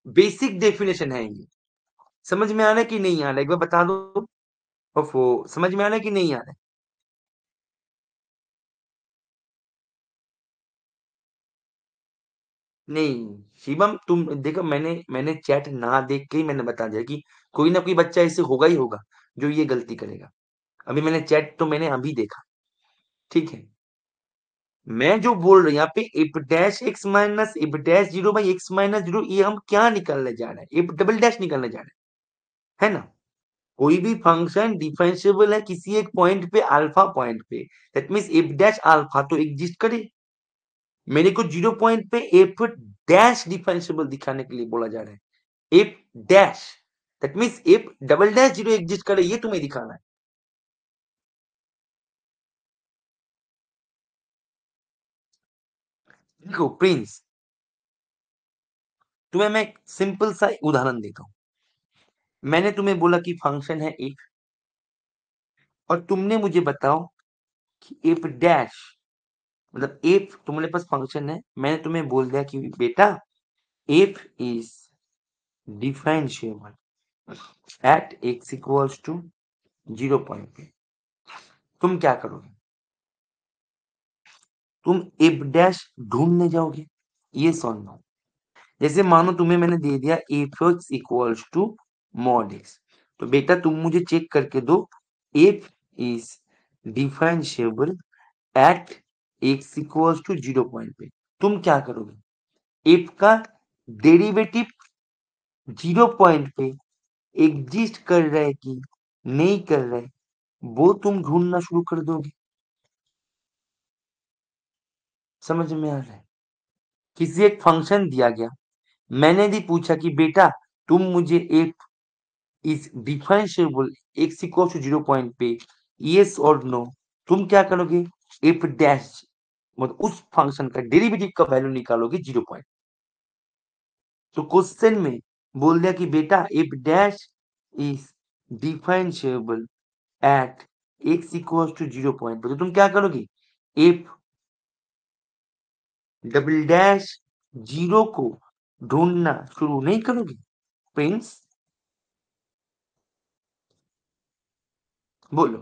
बेसिक डेफिनेशन है ये, समझ में आ रहा है कि नहीं आ रहा है, एक बार बता दो। ओफो, समझ में आ रहा है कि नहीं आ रहा है? नहीं शिवम, तुम देखो, मैंने चैट ना देख के ही मैंने बता दिया कि कोई ना कोई बच्चा ऐसे होगा ही होगा जो ये गलती करेगा। अभी मैंने चैट तो मैंने अभी देखा, ठीक है? मैं जो बोल रहा हूँ यहाँ पे f dash X minus F dash zero by x minus zero, ये हम क्या निकालने जा रहे हैं? एफ डबल डैश निकालने जा रहे हैं, है ना? कोई भी फंक्शन डिफरेंशिएबल है किसी एक पॉइंट पे, अल्फा पॉइंट पे, that means F dash alpha तो एग्जिस्ट करे। मेरे को 0 पॉइंट पे एफ डैश डिफरेंशिएबल दिखाने के लिए बोला जा रहा है, F dash, that means F double dash zero exist करे, ये तुम्हें दिखाना है। देखो प्रिंस, तुम्हें मैं सिंपल सा उदाहरण देता हूं। मैंने तुम्हें बोला कि फंक्शन है एफ, और तुमने मुझे बताओ कि एफ डैश, मतलब एफ तुम्हारे पास फंक्शन है, मैंने तुम्हें बोल दिया कि बेटा F is differentiable at X equals to 0 point पे, तुम क्या करोगे? तुम एफ डैश ढूंढने जाओगे, ये सुन लो। जैसे मानो तुम्हें मैंने दे दिया F x equals to mod X, तो बेटा तुम मुझे चेक करके दो F is differentiable at X equals to 0 point पे, तुम क्या करोगे? एफ का डेरिवेटिव 0 पॉइंट पे एग्जिस्ट कर रहा है कि नहीं कर रहा है, वो तुम ढूंढना शुरू कर दोगे। समझ में आ रहा है? किसी एक फंक्शन दिया गया, मैंने भी पूछा कि बेटा तुम मुझे F is differentiable X equal to 0 point पे, यस और नो, तुम क्या करोगे? एफ डैश, मतलब उस फंक्शन का डेरिवेटिव का वैल्यू निकालोगे 0 पॉइंट। तो क्वेश्चन में बोल दिया कि बेटा F dash is differentiable at x equal to 0 point पर, तो तुम क्या करोगे? एफ डबल डैश जीरो को ढूंढना शुरू नहीं करोगे प्रिंस? बोलो,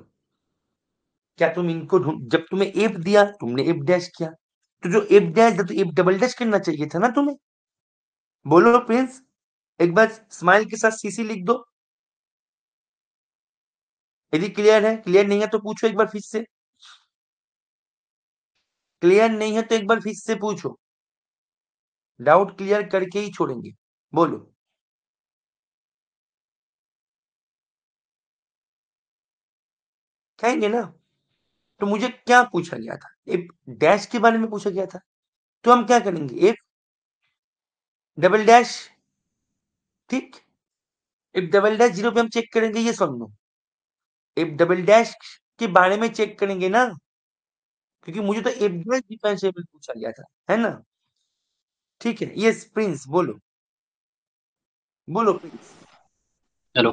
क्या तुम इनको ढूंढ, जब तुम्हें एफ दिया तुमने एफ डैश किया, तो जो एफ डैश दिया तो एफ डबल डैश करना चाहिए था ना तुम्हें? बोलो प्रिंस, एक बार स्माइल के साथ सीसी लिख दो। यदि क्लियर है, क्लियर नहीं है तो पूछो एक बार फिर से, क्लियर नहीं है तो एक बार फिर से पूछो, डाउट क्लियर करके ही छोड़ेंगे। बोलो। कहेंगे ना? तो मुझे क्या पूछा गया था? एफ डैश के बारे में पूछा गया था, तो हम क्या करेंगे? एफ डबल डैश, ठीक, एफ डबल डैश जीरो पे हम चेक करेंगे, ये सुन लो, एफ डबल डैश के बारे में चेक करेंगे ना, क्योंकि मुझे तो एफ डैश डिफरेंशिएबल पूछा गया था, है ना? ठीक है, यस प्रिंस बोलो, बोलो प्रिंस। चलो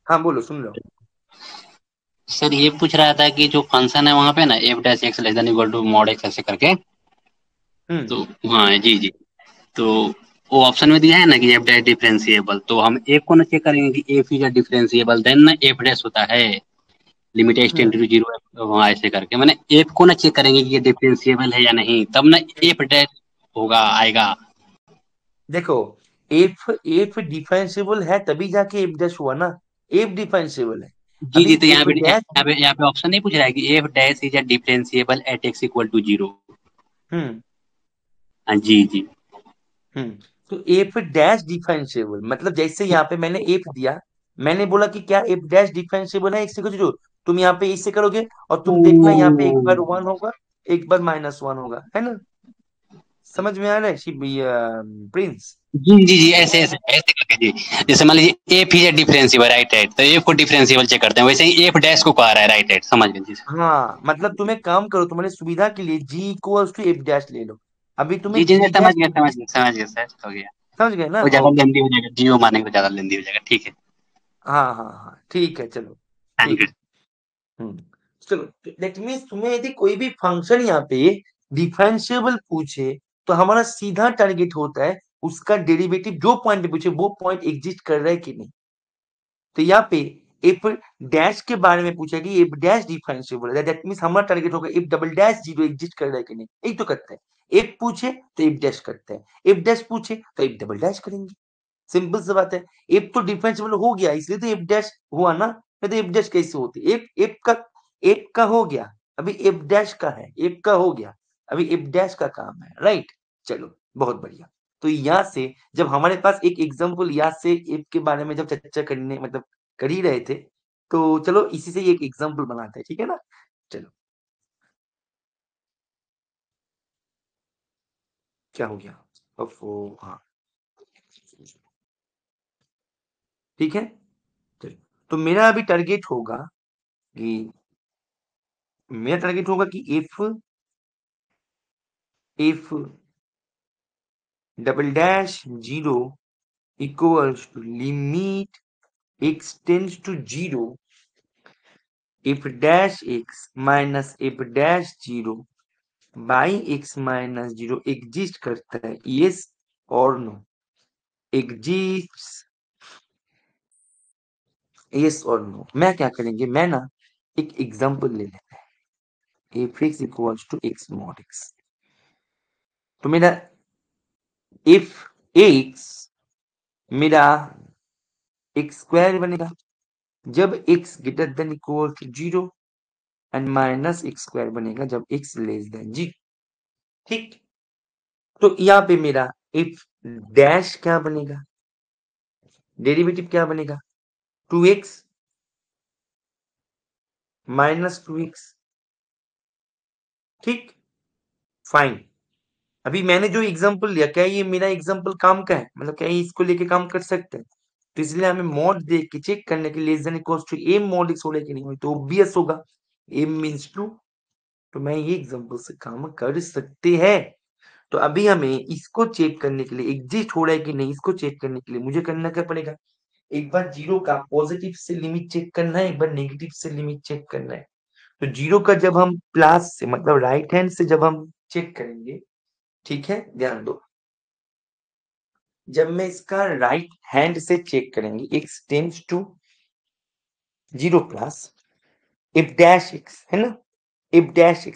हाँ बोलो, सुन लो। सर, ये पूछ रहा था कि जो फंक्शन है वहां पे ना F dash X less than equal to mod X ऐसे करके। हम्म। तो हाँ जी जी। तो वो ऑप्शन में दिया है ना कि एफ डैश डिफरेंशिएबल, तो हम एक को ना चेक करेंगे कि एफ इज डिफरेंशिएबल, देन ना एफ डैश होता है। Limit S tend to zero वहाँ ऐसे करके मैंने एफ को ना चेक करेंगे कि ये डिफरेंशिएबल है या नहीं, तब ना एफ डैश होगा आएगा। देखो, एफ एफ डिफेंसिबल है तभी जाके एफ डैश हुआ ना, एफ डिफेंसिबल है। जी अभी जी, तो यहाँ एफ पे डैश। यहाँ पे ऑप्शन नहीं पूछ रहा है कि f dash is a differentiable at x equal to zero. हम्म हाँ जी जी। हम्म तो एफ डैश डिफेंसिबल मतलब जैसे यहाँ पे मैंने एफ दिया, मैंने बोला कि क्या एफ डैश डिफेंसिबल है, इससे कुछ जो तुम यहाँ पे इससे करोगे और तुम देखना यहाँ पे एक बार वन होगा, एक बार -1 होगा, है ना? समझ में आ रहा है शिव भैया, प्रिंस? जी जी जी, ऐसे ऐसे ऐसे करके जी। जैसे मान लीजिए F is differentiable, right right, तो एफ को डिफरेंशिएबल चेक करते हैं, वैसे ही एफ डैश को कहा रहा है, राइट राइट, समझ गए जी। हाँ, मतलब तुम एक काम करो, तुम्हारी सुविधा के लिए G equals to F dash ले लो। अभी जी तुम्हें जी, मैं जी समझ डैश गया समझ गया समझ गया सर, हो गया। समझ गए ना? वो ज्यादा ओके। लेंदी हो जाएगा, जियो मानेंगे तो ज्यादा लेंदी हो जाएगा, ठीक है। हाँ हाँ हाँ, ठीक है, चलो। थैंक ठीक यू। है। हम्म चलो, दैट मीन्स तुम्हें यदि कोई भी फंक्शन यहाँ पे डिफरेंशिएबल पूछे, तो हमारा सीधा टारगेट होता है उसका डेरिवेटिव, जो पॉइंट पे पूछे वो पॉइंट एग्जिस्ट कर रहा है कि नहीं। तो यहाँ पे एफ डैश के बारे में पूछा कि एफ डैश डिफरेंशिएबल है, दैट मीन्स हमारा टारगेट होगा F double dash zero exist कर रहा है कि नहीं, यही तो करता है। एफ पूछे तो एफ डैश करता है, एफ डैश पूछे तो एफ डबल डैश करेंगे। सिंपल सी बात है। एफ तो डिफरेंशिएबल हो गया, इसलिए तो एफ डैश हुआ ना, नहीं तो एफ डैश कैसे होती? एफ का हो गया, अभी एफ डैश का है, एफ का हो गया, अभी एफ डैश का काम है, राइट? चलो, बहुत बढ़िया। तो यहाँ से जब हमारे पास एक एग्जांपल याद से एफ के बारे में जब चर्चा करने मतलब कर ही रहे थे, तो चलो इसी से ही एक एग्जांपल बनाते हैं, ठीक है ना? चलो, क्या हो गया? ओफो, हाँ, ठीक है। चलो, तो मेरा अभी टारगेट होगा कि मेरा टारगेट होगा कि F double dash zero equals to limit x tends to zero, F dash x minus F dash zero by x minus zero exist करता है, यस और नो? एग्जिस्ट, यस और नो। मैं क्या करेंगे, मैं ना एक एग्जांपल ले लेते हैं, F x equals to x mod x। तो मेरा इफ x मेरा x स्क्वायर बनेगा जब x greater than equal to zero, and minus X square बनेगा जब x लेस देन जी। ठीक। तो यहाँ पे मेरा इफ डैश क्या बनेगा, डेरिवेटिव क्या बनेगा, 2x माइनस 2x। ठीक, फाइन। अभी मैंने जो एग्जांपल लिया, क्या ये मेरा एग्जांपल काम का है, मतलब क्या ये इसको लेके काम कर सकते हैं? तो इसलिए हमें मॉड देख के चेक करने के less than equal to M mod X हो रहा है कि नहीं हो, तो ऑब्वियस होगा एम मींस ट्रू। तो मैं ये एग्जांपल से काम कर सकते हैं। तो अभी हमें इसको चेक करने के लिए, एग्जिस्ट हो रहा है कि नहीं इसको चेक करने के लिए मुझे करना क्या पड़ेगा, एक बार जीरो का पॉजिटिव से लिमिट चेक करना है, एक बार नेगेटिव से लिमिट चेक करना है। तो जीरो का जब हम प्लस से मतलब राइट हैंड से जब हम चेक करेंगे, ठीक है, ध्यान दो, जब मैं इसका राइट हैंड से चेक करेंगे x tends to zero plus F dash x, है ना? इफ डैश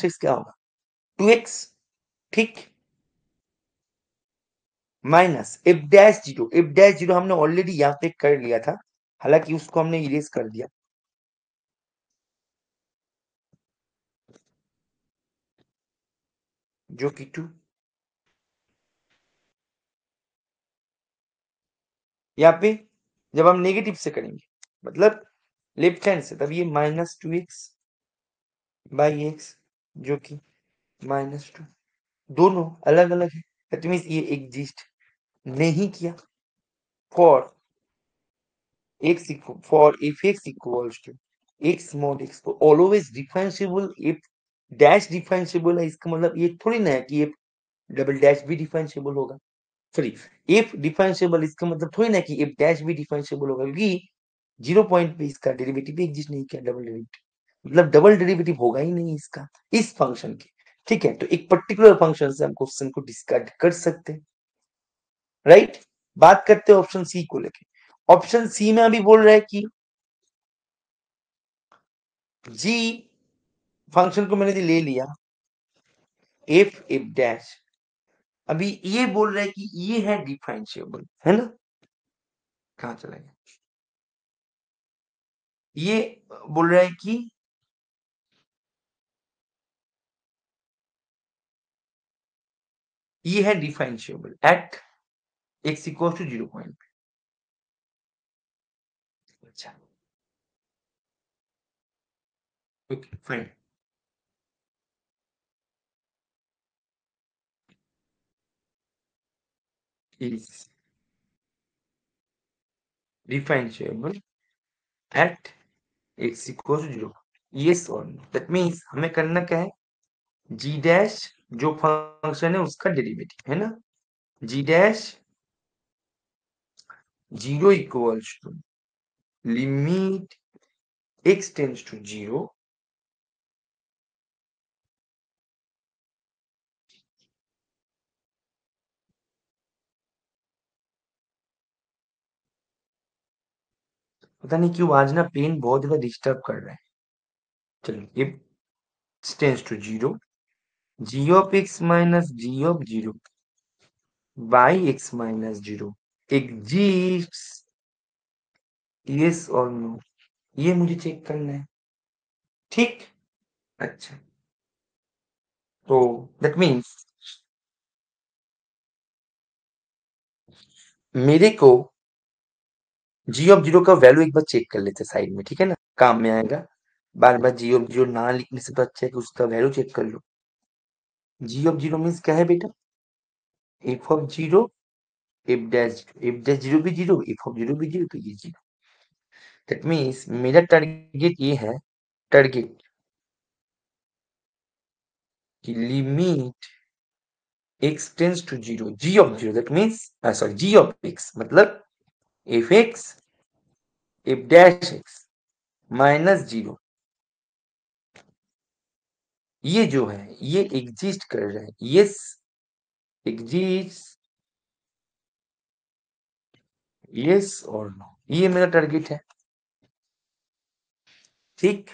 एक्स क्या होगा, 2x। ठीक, माइनस इफ डैश जीरो हमने ऑलरेडी यहाँ पे कर लिया था, हालांकि उसको हमने इरेज कर दिया, जो कि 2। यहाँ पे जब हम नेगेटिव से करेंगे मतलब लेफ्ट हैंड से, तब ये -2x बाई एक्स, जो कि -2। दोनों अलग अलग है, दैट मीन्स ये एग्जिस्ट नहीं किया। For for F x equals to x mod x, तो always differentiable F dash differentiable है, इसका मतलब ये थोड़ी ना है कि इफ डबल डैश भी डिफरेंशिएबल होगा। सॉरी, इफ डिफरेंशिएबल इसका मतलब थोड़ी ना कि इफ डैश भी डिफरेंशिएबल होगा, क्योंकि जीरो पॉइंट पे इसका डेरिवेटिव भी एग्जिस्ट नहीं किया, डबल डेरिवेटिव मतलब डबल डेरिवेटिव होगा ही नहीं इसका, इस फंक्शन के। ठीक है, तो एक पर्टिकुलर फंक्शन से हम क्वेश्चन को डिस्कार्ड कर सकते हैं, राइट? बात करते हैं ऑप्शन सी को लेके। ऑप्शन सी में अभी बोल रहा है कि जी फंक्शन को मैंने ले लिया, एफ डैश, अभी ये बोल रहा है कि ये है डिफरेंशिएबल, है ना? कहाँ चला गया? ये बोल रहा है कि ये है differentiable at x equal to 0 point. अच्छा, okay fine. Is differentiable at x equal to 0। Yes और नो, दैट मीन्स हमें करना क्या है, g डैश जो फंक्शन है उसका डेरिवेटिव, है ना? g dash 0 equals to limit x tends to 0, पता नहीं क्यों आज ना पेन बहुत ज्यादा डिस्टर्ब कर रहा है। चलो, x tends to 0, g of x minus g of 0 by x minus 0 exists, yes और नो, ये मुझे चेक करना है, ठीक? अच्छा, तो दैट मीन्स मेरे को जी ऑफ जीरो का वैल्यू एक बार चेक कर लेते साइड में, ठीक है ना, काम में आएगा। बार बार जी ऑफ जीरो ना लिखने से तो अच्छा है कि उसका वैल्यू चेक कर लो। जी ऑफ जीरो मीन्स क्या है बेटा, F of zero, F dash zero भी जीरो, एफ ऑफ जीरो भी जीरो, तो ये जीरो। दैट मीन्स मेरा टारगेट ये है, टारगेट की limit x tends to zero, ji of zero, that means sorry G of x मतलब F x F dash X minus zero, ये जो है ये एग्जिस्ट कर रहा है, यस एग्जिस्ट, यस और नो, ये मेरा टारगेट है, ठीक?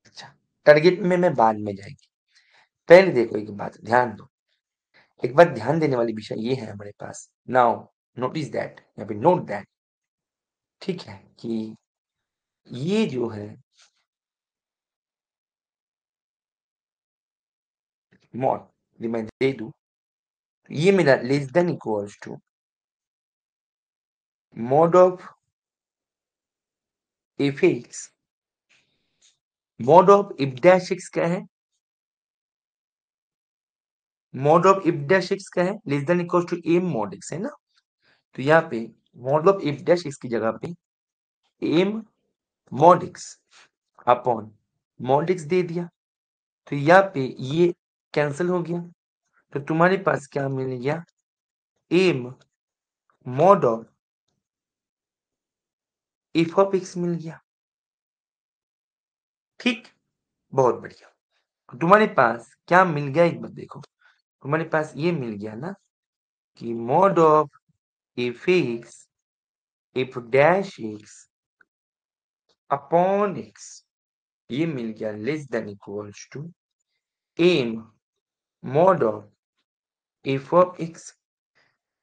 अच्छा, टारगेट में मैं बाद में जाएगी, पहले देखो एक बात ध्यान दो, एक बात ध्यान देने वाली विषय ये है हमारे पास, नाउ नोटिस दैट, या फिर नोट दैट, ठीक है, कि ये जो है मॉड, ये मैं दे दूं, ये मेरा less than equals to mod of F x, mod of f dash x क्या है, mod of f dash x क्या है, less than equals to M mod x, है ना? तो यहाँ पे mod of f dash x की जगह पे m mod x upon mod x दे दिया, तो यहाँ पे ये कैंसिल हो गया, तो तुम्हारे पास क्या मिल गया, m mod of F of x मिल गया, ठीक? बहुत बढ़िया, तो तुम्हारे पास क्या मिल गया एक बार देखो, तुम्हारे पास ये मिल गया ना कि mod of F x F dash x upon x, ये मिल गया less than equals to M mod of F of x.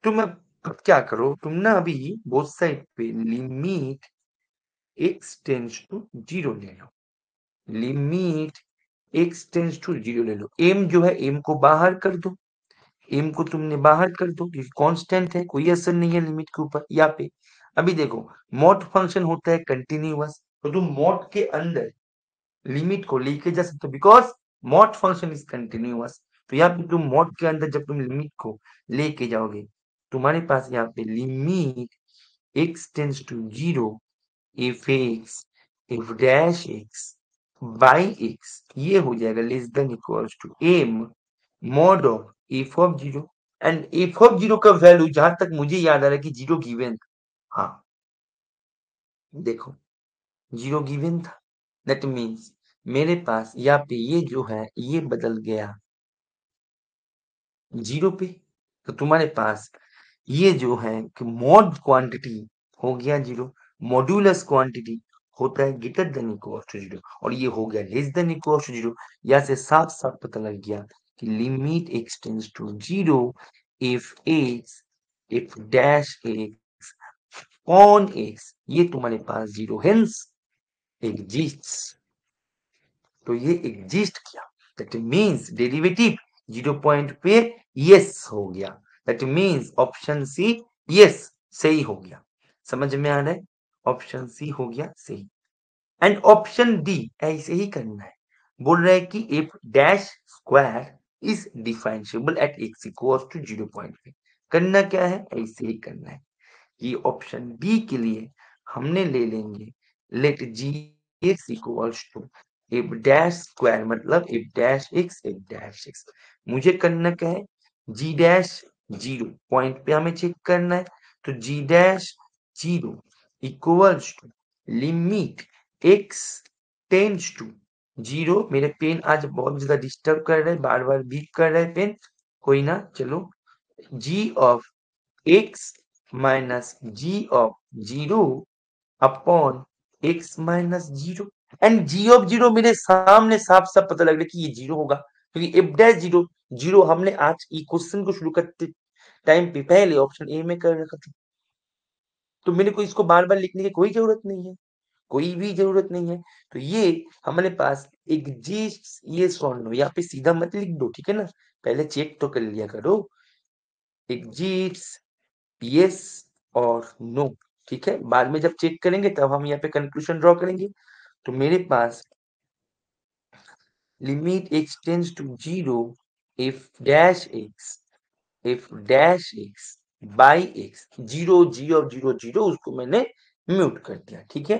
तुम अब क्या करो, तुम ना अभी बोथ साइड पे limit x tends to zero ले लो, limit x tends to zero ले लो, m जो है m को बाहर कर दो, m को तुमने बाहर कर दो क्योंकि कांस्टेंट है, कोई असर नहीं है लिमिट के ऊपर यहाँ पे। अभी देखो मॉड फंक्शन होता है कंटिन्यूअस, तो तुम मॉड के अंदर लिमिट को लेके जा सकते हो because mod function is continuous, तो यहाँ पे तुम मॉड के अंदर जब तुम लिमिट को लेके जाओगे, तुम्हारे पास यहाँ पे limit x tends to zero F x F dash x by x, ये हो जाएगा less than equals to M mod of F of zero, and F of zero का वैल्यू जहां तक मुझे याद आ रहा है कि जीरो गिवन था, हाँ देखो जीरो गिवन था, दैट मीन्स मेरे पास यहाँ पे ये जो है ये बदल गया जीरो पे, तो तुम्हारे पास ये जो है कि मॉड क्वांटिटी हो गया जीरो, मॉड्यूलस क्वांटिटी होता है ग्रेटर देन इक्वल टू 0 और ये हो गया लेस देन इक्वल टू 0। यहाँ से साफ साफ पता लग गया कि limit x tends to 0 if dash x on x ये तुम्हारे पास 0 हेंस एग्जिस्ट्स। तो ये एग्जिस्ट किया, दैट मींस डेरिवेटिव 0 पॉइंट पे यस हो गया, that means option C yes सही हो गया। समझ में आ रहा है? ऑप्शन सी हो गया सही। एंड ऑप्शन डी ऐसे ही करना है, बोल रहा है कि f dash square is differentiable at x equals to 0 point पे। करना क्या है? ऐसे ही करना है। ये ऑप्शन डी के लिए हमने ले लेंगे let g x equals to f dash square, मतलब इफ डैश एक्स। मुझे करना क्या है? जी डैश 0 पॉइंट पे हमें चेक करना है, तो g dash 0 equals to limit x tends to 0। मेरे पेन आज बहुत ज्यादा डिस्टर्ब कर रहे हैं, बार बार बीप कर रहे हैं पेन, कोई ना, चलो g of x minus g of 0 upon x minus 0 and g of 0 मेरे सामने साफ साफ पता लग रहा है कि ये 0 होगा, क्योंकि इफ डैश 0 0 हमने आज ई क्वेश्चन को शुरू करते टाइम पे पहले ऑप्शन ए में कर रखा था, तो मेरे को इसको बार बार लिखने की कोई जरूरत नहीं है, कोई भी जरूरत नहीं है। तो ये हमारे पास एग्जिस्ट, ये सॉल्व नो, यहाँ पे सीधा मत लिख दो, ठीक है ना, पहले चेक तो कर लिया करो, एग्जिस्ट यस और नो, ठीक है, बाद में जब चेक करेंगे तब हम यहाँ पे कंक्लूजन ड्रॉ करेंगे। तो मेरे पास limit x tends to 0 if dash x by x 0 g of 0 0 उसको मैंने म्यूट कर दिया, ठीक है।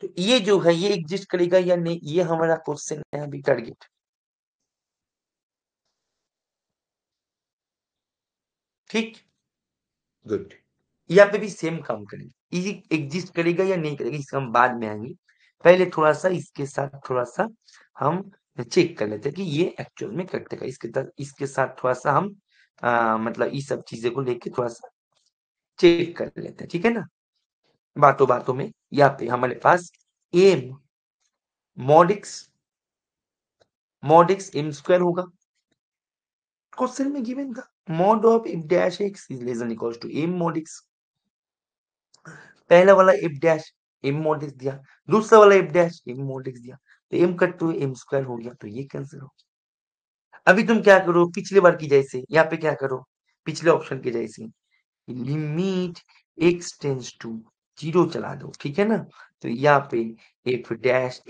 तो ये जो है ये एग्जिस्ट करेगा या नहीं, ये हमारा क्वेश्चन है अभी टारगेट, ठीक, गुड। यहाँ पे भी सेम काम करेंगे, ये एग्जिस्ट करेगा या नहीं करेगा इसका हम बाद में आएंगे, पहले थोड़ा सा इसके साथ थोड़ा सा हम चेक कर लेते हैं कि ये एक्चुअल में कटेगा, इसके साथ थोड़ा सा हम मतलब इस सब चीजें को लेके थोड़ा सा चेक कर लेते हैं, ठीक है ना। बातों बातों में यहाँ पे हमारे पास m mod x m square होगा, क्वेश्चन में गिवन था mod of f dash x is less than equals to M mod x. पहला वाला f dash m mod x दिया, दूसरा वाला f dash m mod x दिया, तो m cut to m square हो गया, तो ये कैंसिल हो गया। अभी तुम क्या करो, पिछले बार की जैसे यहाँ पे क्या करो, पिछले ऑप्शन के जैसे लिमिट x टेंड्स टू 0 चला दो, ठीक है ना। तो यहाँ पे f dash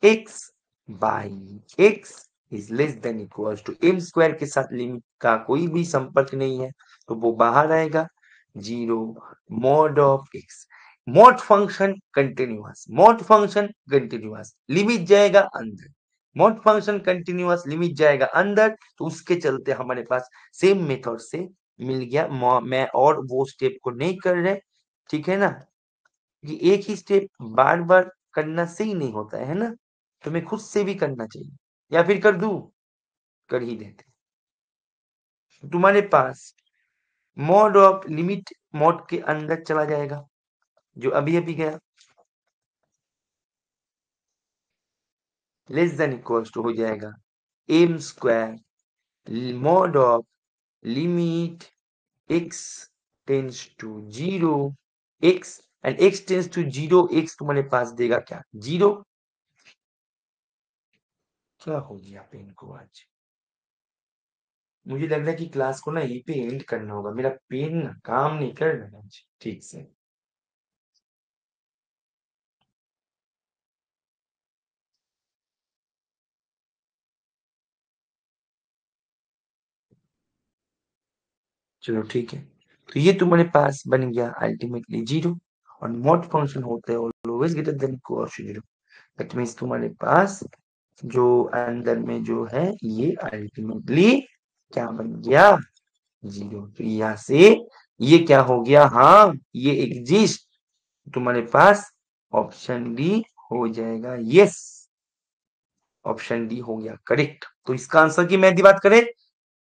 x by x is less than equals to m square के साथ लिमिट का कोई भी संपर्क नहीं है, तो वो बाहर आएगा 0 mod of x. Mod function continuous limit जाएगा अंदर, मॉड फंक्शन कंटिन्यूअस लिमिट जाएगा अंदर, तो उसके चलते हमारे पास सेम मेथड से मिल गया। मैं और वो स्टेप को नहीं कर रहे, ठीक है ना, कि एक ही स्टेप बार बार करना सही नहीं होता है ना, तो मैं खुद से भी करना चाहिए, या फिर कर दूं, कर ही देते। तुम्हारे पास मॉड ऑफ लिमिट मॉड के अंदर चला जाएगा, जो अभी अभी गया, लेस देन इक्वल्स टू हो जाएगा m square mod of limit x tends to 0 x and x tends to 0 x तुम्हारे पास देगा क्या 0। क्या हो गया पेन को आज, मुझे लग रहा है कि क्लास को ना यहीं पे एंड करना होगा, मेरा पेन ना काम नहीं कर रहा है आज ठीक से। चलो ठीक है, तो ये तुम्हारे पास बन गया अल्टीमेटली 0 और मॉड फंक्शन होता है always greater than equal to 0, that means तुम्हारे पास जो अंदर में जो है ये अल्टीमेटली क्या बन गया 0। तो यहाँ से ये क्या हो गया, हाँ ये एग्जिस्ट, तुम्हारे पास ऑप्शन डी हो जाएगा, यस ऑप्शन डी हो गया करेक्ट। तो इसका आंसर की मैं बात करें,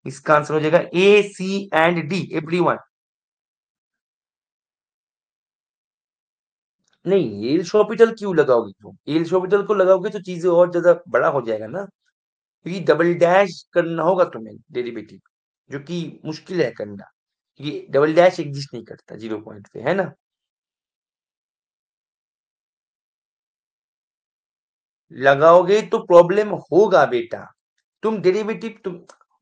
इसका आंसर हो जाएगा ए सी एंड डी एवरीवन। नहीं, एल्स ऑर्बिटल क्यों लगाओगे तुम? एल्स ऑर्बिटल को लगाओगे तो चीजें और ज्यादा बड़ा हो जाएगा ना, क्योंकि डबल डैश करना होगा तुम्हें डेरिवेटिव, जो कि मुश्किल है करना, क्योंकि डबल डैश एग्जिस्ट नहीं करता 0 पॉइंट पे, है ना। लगाओगे तो प्रॉब्लम होगा बेटा। तुम डेरिवेटिव तुम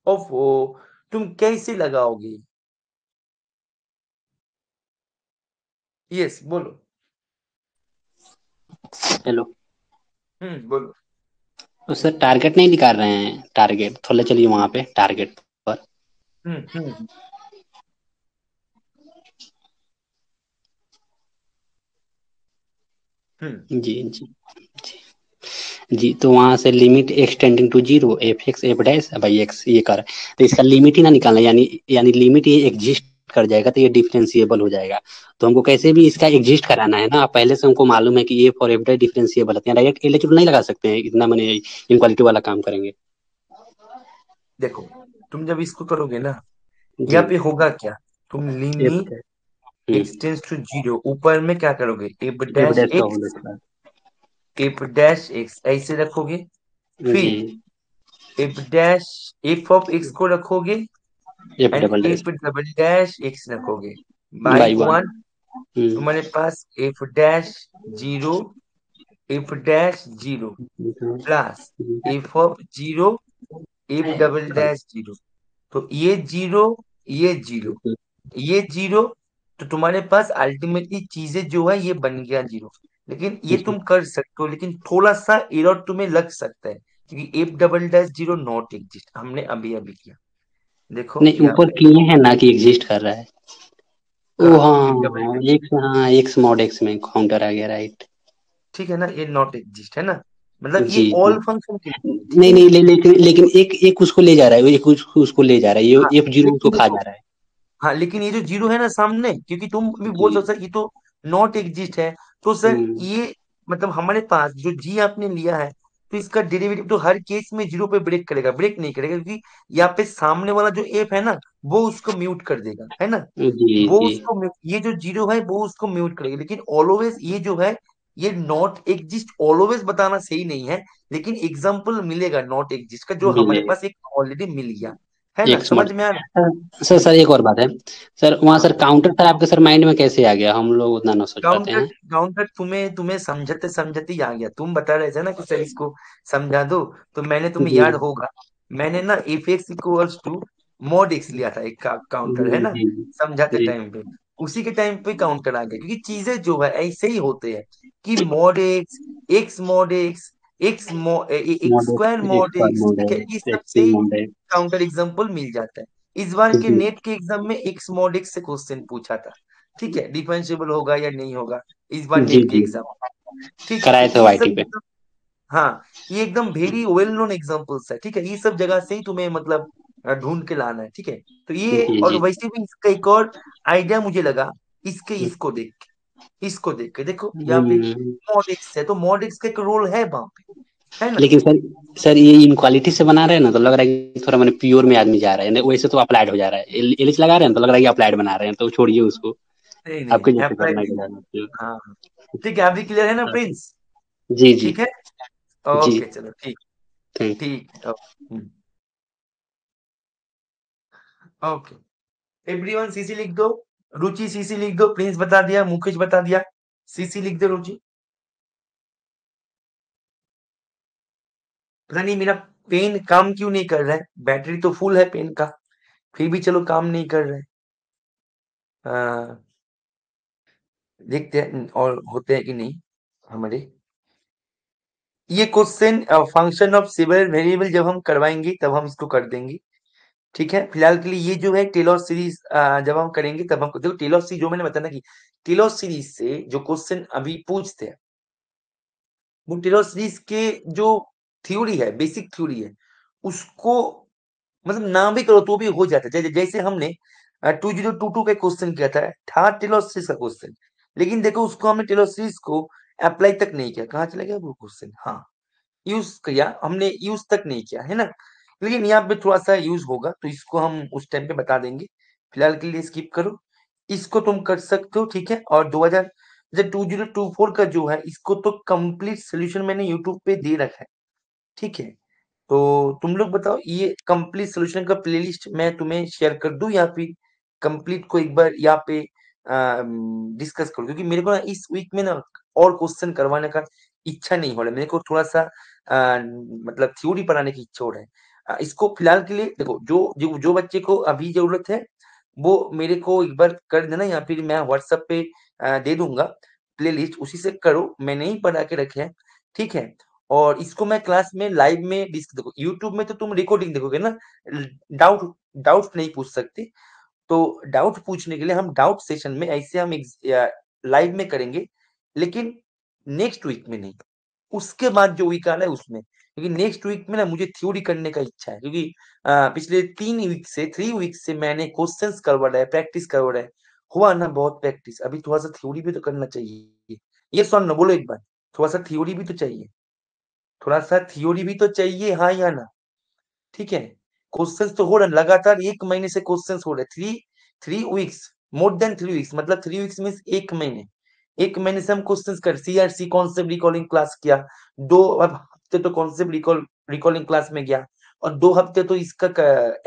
ऑफ हो, तुम कैसे लगाओगे? यस बोलो। हेलो। बोलो। तो सर टारगेट नहीं निकाल रहे हैं, टारगेट थोड़ा चलिए वहां पे टारगेट पर। हम्म हम्म हम्म जी जी जी। तो वहां से limit x tending to zero F x F dash by x ये कर, तो इसका लिमिट ही ना निकालना, यानी लिमिट ये एग्जिस्ट कर जाएगा तो ये डिफरेंशिएबल हो जाएगा। तो हमको कैसे भी इसका एग्जिस्ट कराना है ना, पहले से हमको मालूम है कि एफ और एफ डैश डिफरेंशिएबल है, डायरेक्ट एलिजिबल नहीं लगा सकते हैं, इतना मैंने इनक्वालिटी वाला काम करेंगे। देखो, तुम जब इसको करोगे ना, जी। यहाँ पे होगा क्या? तुम f limit dash. X tends to zero, ऊपर में क्या करोगे? एफ एफ डैश डैश का whole x, square. F dash x ऐसे रखोगे। जी। फिर f dash, f of x को रखोगे f and double dash f double dash x रखोगे बाई बाई वन। वन। तुम्हारे पास f dash zero, F dash zero plus f of zero, f double dash zero. तो ये जीरो, ये जीरो, ये जीरो, तो तुम्हारे पास अल्टीमेटली चीजें जो है ये बन गया जीरो। लेकिन ये जी। तुम कर सकते हो, लेकिन थोड़ा सा एरर तुम्हें लग सकता है, क्योंकि f double dash zero not exist हमने अभी अभी किया। देखो नहीं यहाँ ऊपर पे किए हैं ना कि एग्जिस्ट कर रहा है। ओ कहा एफ डबल हाँ, डैश, एक्स, हाँ एक्स मॉड एक्स में काउंटर आ गया, राइट। ठीक है ना, ये नॉट एग्जिस्ट है ना, मतलब जी ये जी। ऑल फंक्शन के लिए, ठीक है नहीं ना। नहीं, लेकिन एक एक उसको ले जा रहा है, एक उसको ले जा रहा है, हाँ ये एफ जीरो उसको लेकिन खा देखो, जा रहा है। हाँ लेकिन ये जो जीरो है ना सामने, क्योंकि तुम भी बोल जी। सकते हो सर ये तो नॉट एग्जिस्ट है, तो सर हम्म। ये मतलब हमारे पास जो जी आपने लिया है, तो इसका डेरिवेटिव तो हर केस में जीरो पे ब्रेक करेगा, ब्रेक नहीं करेगा, क्योंकि यहाँ पे सामने वाला जो एफ है ना, वो उसको म्यूट कर देगा, है ना। जी वो जी। उसको ये जो जीरो है वो उसको म्यूट करेगा, लेकिन ऑलवेज ये जो है ये नॉट एग्जिस्ट ऑलवेज बताना सही नहीं है, लेकिन एग्जाम्पल मिलेगा नॉट एग्जिस्ट का, जो हमारे मिलेगा। पास एक ऑलरेडी मिल गया, है ना, एक्स मॉड। समझ में आ रहा सर सर एक और बात है। सर वहाँ है? सर काउंटर सर आपके सर माइंड में कैसे आ गया, हम लोग उतना ना सोच पाते काउंटर, हैं। काउंटर तुम्हें तुम्हें समझते समझते ही आ गया, तुम बता रहे थे ना कि सर इसको समझा दो, तो मैंने, तुम्हें जी याद होगा, मैंने ना f x equals to mod x लिया था एक काउंटर, है जी ना, जी समझाते जी। टाइम पे। उसी के टाइम पे काउंटर आ गया, क्योंकि चीजें जो है ऐसे ही होते हैं कि mod x, x mod x, x एक mod square x mod square x, mod ठीक है, इस है, सब एक्स से ही मॉड है। काउंटर एग्जाम्पल मिल जाता है। इस बार के जी नेट के एग्जाम में एक्स मॉड एक्स से क्वेश्चन पूछा था, ठीक है, डिफरेंशिएबल होगा या नहीं होगा, इस बार जी नेट के जी। एग्जाम, ठीक है, तो कराए थे ये वाईटी सब पे। एकदम, हाँ ये एकदम वेरी वेल नोन एग्जांपल्स है, ठीक है, ये सब जगह से ही तुम्हें मतलब ढूंढ के लाना है, ठीक है। तो ये, जी और जी। वैसे भी इसका एक और आइडिया मुझे लगा, इसको देख के, इसको देख के देखो यहाँ पे हम्म। मॉड एक्स है, तो मॉड एक्स का एक रोल है वहां पे, है ना। लेकिन सर, सर ये इनक्वालिटी से बना रहे हैं ना, तो लग रहा है कि थोड़ा मैंने प्योर में आदमी जा रहा है, नहीं वैसे तो अप्लाइड हो जा रहा है, एलिच लगा रहे हैं तो लग रहा है कि अप्लाइड बना रहे हैं, तो छोड़िए उसको। नहीं नहीं आपके नहीं, जैसे अप्लाई करना है नहीं, कि हाँ हाँ। ठीक है, अभी क्लियर है ना प्रिंस? जी जी ठीक है, जी। ओके चलो ठीक, थैंक। ठीक ओके। एवरीवन सीसी लिख दो, रुचि सीसी लिख दो, प्रिंस बता दिया, मुकेश बता दिया, सीसी लिख दो रुचि। पता नहीं मेरा पेन काम क्यों नहीं कर रहा है, बैटरी तो फुल है पेन का, फिर भी चलो काम नहीं कर रहा है। देखते हैं और होते हैं कि नहीं हमारे। ये question function of several variable जब हम करवाएंगे तब हम इसको कर देंगे, ठीक है। फिलहाल के लिए ये जो है टेलर सीरीज जब हम करेंगे तब हम देखो, टेलर सीरीज जो मैंने बताया ना कि टेलर सीरीज से जो क्वेश्चन अभी पूछते हैं, वो टेलर सीरीज के जो थ्योरी है, बेसिक थ्योरी है, उसको मतलब ना भी करो तो भी हो जाता है। जैसे हमने 2022 का क्वेश्चन किया था टेलर सीरीज का क्वेश्चन, लेकिन देखो उसको हमने टेलर सीरीज को अप्लाई तक नहीं किया, कहाँ चला गया वो क्वेश्चन, हाँ यूज किया हमने, यूज तक नहीं किया, है ना। लेकिन यहाँ पे थोड़ा सा यूज होगा, तो इसको हम उस टाइम पे बता देंगे, फिलहाल के लिए स्किप करो, इसको तुम कर सकते हो, ठीक है। और जैसे 2024 का जो है इसको तो कंप्लीट सोल्यूशन मैंने यूट्यूब पे दे रखा है, ठीक है। तो तुम लोग बताओ ये कंप्लीट सोल्यूशन का प्लेलिस्ट मैं तुम्हें शेयर कर दूं या फिर कंप्लीट को एक बार यहाँ पे डिस्कस करूं, क्योंकि मेरे को ना इस वीक में ना और क्वेश्चन करवाने का इच्छा नहीं हो रहा है। मेरे को थोड़ा सा मतलब थ्योरी पढ़ाने की इच्छा हो रहा है। इसको फिलहाल के लिए देखो, जो बच्चे को अभी जरूरत है वो मेरे को एक बार कर देना, या फिर मैं व्हाट्सएप पे दे दूंगा प्लेलिस्ट, उसी से करो। मैंने ही पढ़ा के रखे हैं, ठीक है। और इसको मैं क्लास में लाइव में देखो, यूट्यूब में तो तुम रिकॉर्डिंग देखोगे ना, डाउट डाउट नहीं पूछ सकते। तो डाउट पूछने के लिए हम डाउट सेशन में ऐसे हम लाइव में करेंगे, लेकिन नेक्स्ट वीक में नहीं, उसके बाद जो वीक आ रहा है उसमें। क्योंकि नेक्स्ट वीक में ना मुझे थ्योरी करने का इच्छा है, क्योंकि पिछले 3 वीक से मैंने क्वेश्चंस करवा रहा है, प्रैक्टिस करवा रहा है, हुआ ना बहुत प्रैक्टिस, अभी थोड़ा सा थ्योरी भी तो करना चाहिए। ये सुन ना, बोलो एक बार, थोड़ा सा थ्योरी भी तो चाहिए, थोड़ा सा थ्योरी भी तो चाहिए, हाँ या ना, ठीक है। क्वेश्चंस तो हो रहे हैं, लगातार 1 महीने से क्वेश्चंस हो रहे हैं, three three weeks, more than 3 weeks, मतलब 3 वीक्स मीन्स 1 महीने। 1 महीने से हम क्वेश्चंस कर सीआरसी कॉन्सेप्ट रिकॉलिंग क्लास किया, 2 हफ्ते तो कॉन्सेप्ट रिकॉलिंग क्लास में गया, और 2 हफ्ते तो इसका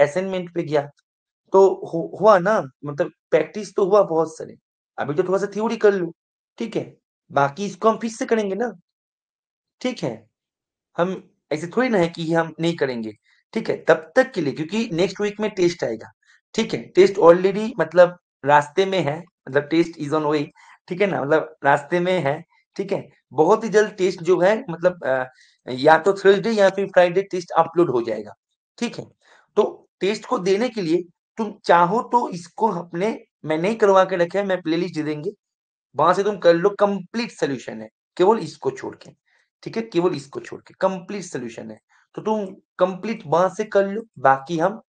असाइनमेंट पे गया। तो हुआ ना, मतलब प्रैक्टिस तो हुआ बहुत सारे। अभी तो थोड़ा सा थ्योरी कर लो, ठीक है। बाकी इसको हम फिर से करेंगे ना, ठीक है। हम ऐसे थोड़ी ना है कि हम नहीं करेंगे, ठीक है। तब तक के लिए, क्योंकि नेक्स्ट वीक में टेस्ट आएगा, ठीक है। टेस्ट ऑलरेडी मतलब रास्ते में है, मतलब टेस्ट इज ऑन वे, ठीक है ना, मतलब रास्ते में है, ठीक है। बहुत ही जल्द टेस्ट जो है, मतलब या तो थर्सडे या फिर फ्राइडे टेस्ट अपलोड हो जाएगा, ठीक है। तो टेस्ट को देने के लिए तुम चाहो तो इसको अपने, मैं नहीं करवा के रखे है, मैं प्लेलिस्ट दे देंगे, वहां से तुम कर लो, कंप्लीट सोल्यूशन है, केवल इसको छोड़ के, ठीक है। केवल इसको छोड़ के कंप्लीट सोल्यूशन है, तो तुम कंप्लीट वहां से कर लो। बाकी हम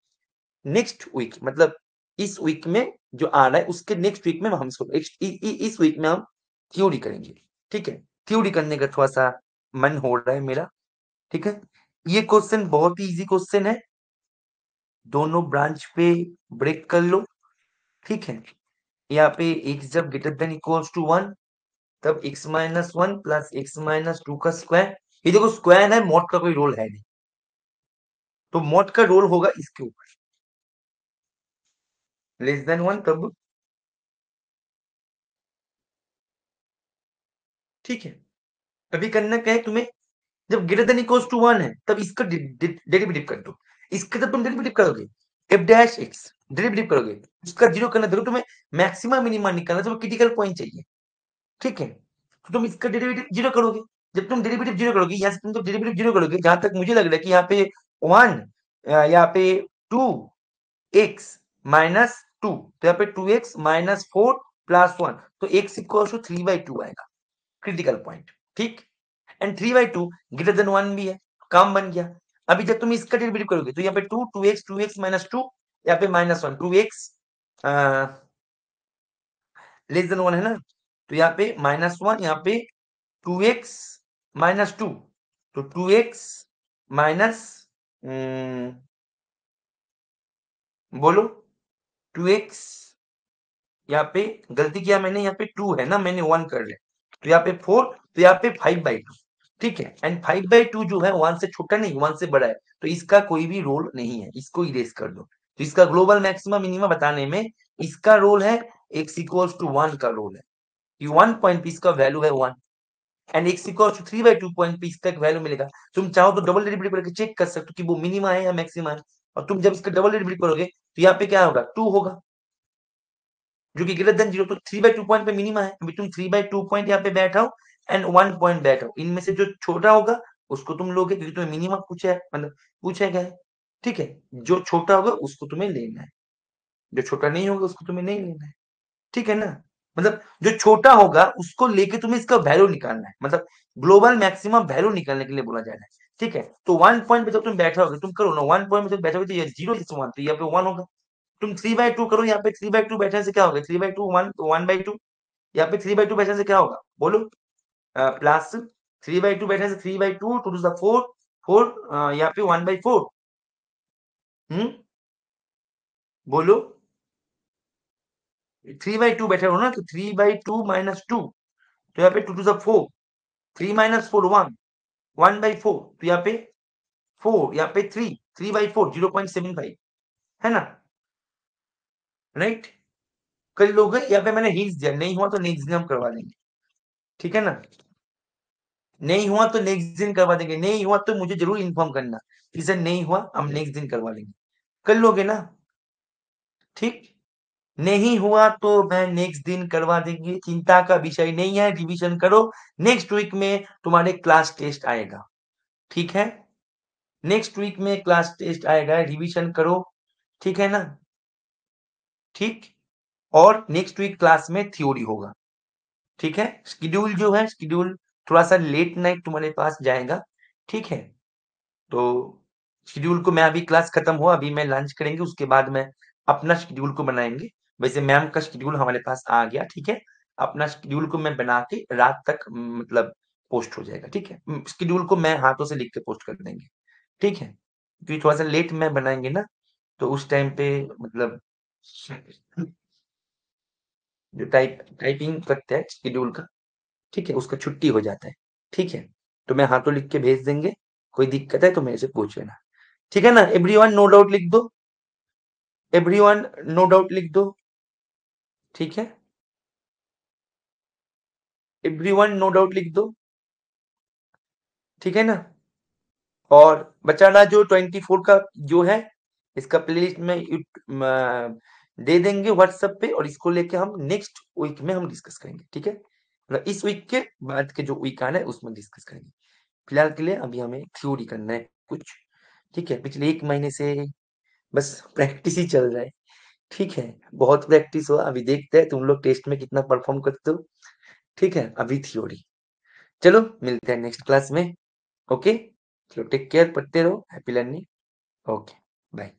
नेक्स्ट वीक, मतलब इस वीक में जो आ रहा है उसके नेक्स्ट वीक में हम इसको इस वीक में हम थ्योरी करेंगे, ठीक है। थ्योरी करने का थोड़ा सा मन हो रहा है मेरा, ठीक है। ये क्वेश्चन बहुत ही इजी क्वेश्चन है, दोनों ब्रांच पे ब्रेक कर लो, ठीक है। यहाँ पे x जब ग्रेटर देन इक्वल्स टू 1, तब x-1 प्लस x-2 का स्क्वायर। ये देखो स्क्वायर है, मॉड का कोई रोल है नहीं, तो मॉड का रोल होगा इसके ऊपर, लेस देन 1 तब, ठीक है। अभी करना क्या है तुम्हें, जब ग्रेटर देन इक्वल्स टू 1 है तब इसका डेरिवेटिव कर दो। इसका जब तुम डेरिवेटिव करोगे f डैश x, डेरिवेटिव करोगे, उसका जीरो करना, देखो तुम्हें मैक्सिमम मिनिमम निकालना, तो क्रिटिकल पॉइंट चाहिए, ठीक है। तो तुम इसका डेरिवेटिव जीरो करोगे, जब तुम डेरिवेटिव जीरो करोगे, यहाँ से तुम तो डेरिवेटिव जीरो करोगे, जहां तक मुझे लग रहा है कि यहाँ पे 1, यहाँ पे 2x-2, तो यहाँ पे 2x-4 प्लस 1, तो x इक्वल टू 3/2 आएगा, क्रिटिकल पॉइंट, ठीक। एंड 3/2 ग्रेटर देन 1 भी है, काम बन गया। अभी जब तुम इसका डेरिवेटिव करोगे तो यहाँ पे 2x-2x-2, यहाँ पे -1, 2x लेस देन 1 है ना, तो यहाँ पे -1, यहाँ पे 2x-2, तो 2x माइनस, बोलो, 2x, यहाँ पे गलती किया मैंने, यहाँ पे 2 है ना, मैंने 1 कर लिया, तो यहाँ पे 4, तो यहाँ पे 5/2, ठीक है। एंड 5/2 जो है 1 से छोटा नहीं, 1 से बड़ा है, तो इसका कोई भी रोल नहीं है, इसको इरेज कर दो। तो इसका ग्लोबल मैक्सिमम मिनिमम बताने में इसका रोल है, x इक्वल्स टू 1 का रोल है, कि 1 पॉइंट पे इसका वैल्यू है 1, and x equals to 3/2 point पे इसका एक वैल्यू मिलेगा। तुम चाहो तो डबल डेरिवेटिव करके चेक कर सकते हो कि वो मिनिमा है या मैक्सिमा है, और तुम जब इसका डबल डेरिवेटिव करोगे तो यहाँ पे क्या होगा, 2 होगा, जो कि ग्रेटर देन 0, तो 3/2 पॉइंट पे मिनिमा है। अभी तुम 3/2 पॉइंट यहाँ पे बैठाओ एंड 1 पॉइंट बैठाओ, इनमें से जो छोटा होगा उसको तुम लोगे, क्योंकि तुम्हें मिनिमा पूछा है, मतलब पूछा गया है, ठीक है। जो छोटा होगा उसको तुम्हें लेना है, जो छोटा नहीं होगा उसको तुम्हें नहीं लेना है, ठीक है ना। मतलब जो छोटा होगा उसको लेके तुम्हें इसका वैल्यू निकालना है, मतलब ग्लोबल मैक्सिमम वैल्यू निकालने के लिए बोला जा रहा है, ठीक है। तो 1 पॉइंट पे जब तुम बैठोगे, तुम करो ना, 1 पॉइंट पे जब बैठोगे तो ये 0 इस 1, तो यहाँ पे 1 होगा। तुम 3/2 करो, यहाँ पे 3/2 बैठने से क्या होगा, 3/2 1, तो 1/2, यहाँ पे 3/2 बैठने से क्या होगा, बोलो, प्लस 3/2 बैठने से 3/2, 2 टू द 4, 4, यहाँ पे 1/4, बोलो, 3/2 बैठे हो ना, तो 3/2 -2, तो यहाँ पे 2 टू द 4, 3 माइनस 4 1, 1/4, तो यहाँ पे 4, यहाँ पे 3, 3/4 0.75 है ना, राइट। कई लोग हैं यहाँ पे मैंने हिंट्स दिया, नहीं हुआ तो नेक्स्ट दिन हम करवा देंगे, ठीक है ना। नहीं हुआ तो नेक्स्ट दिन करवा देंगे, नहीं हुआ तो मुझे जरूर इन्फॉर्म करना कि सर नहीं हुआ, हम नेक्स्ट दिन करवा लेंगे, कर लोगे ना, ठीक। नहीं हुआ तो मैं नेक्स्ट दिन करवा देंगे, चिंता का विषय नहीं है, रिवीजन करो। नेक्स्ट वीक में तुम्हारे क्लास टेस्ट आएगा, ठीक है। नेक्स्ट वीक में क्लास टेस्ट आएगा, रिवीजन करो, ठीक है ना, ठीक। और नेक्स्ट वीक क्लास में थ्योरी होगा, ठीक है। शेड्यूल जो है, शेड्यूल थोड़ा सा लेट नाइट तुम्हारे पास जाएगा, ठीक है। तो शेड्यूल को मैं अभी क्लास खत्म हुआ, अभी मैं लंच करेंगे, उसके बाद मैं अपना शेड्यूल को बनाएंगे। वैसे मैम का शेड्यूल हमारे पास आ गया, ठीक है। अपना शेड्यूल को मैं बना के रात तक मतलब पोस्ट हो जाएगा, ठीक है। शेड्यूल को मैं हाथों से लिख के पोस्ट कर देंगे, ठीक है। क्योंकि थोड़ा सा लेट में बनाएंगे ना, तो उस टाइम पे मतलब जो टाइपिंग करते हैं शेड्यूल का, ठीक है, उसका छुट्टी हो जाता है, ठीक है। तो मैं हाथों लिख के भेज देंगे, कोई दिक्कत है तो मेरे से पूछ लेना, ठीक है ना। एवरीवन नो डाउट लिख दो, एवरीवन नो डाउट लिख दो, ठीक है। एवरीवन नो डाउट लिख दो, ठीक है ना। और बचाना जो 24 का जो है, इसका प्लेलिस्ट में दे देंगे व्हाट्सएप पे, और इसको लेके हम नेक्स्ट वीक में हम डिस्कस करेंगे, ठीक है। मतलब इस वीक के बाद के जो वीक आना है उसमें डिस्कस करेंगे। फिलहाल के लिए अभी हमें थ्योरी करना है कुछ, ठीक है। पिछले 1 महीने से बस प्रैक्टिस ही चल रहा है, ठीक है। बहुत प्रैक्टिस हुआ, अभी देखते हैं तुम लोग टेस्ट में कितना परफॉर्म करते हो, ठीक है। अभी थ्योरी, चलो मिलते हैं नेक्स्ट क्लास में, ओके। चलो टेक केयर, पढ़ते रहो, हैप्पी लर्निंग, ओके, बाय।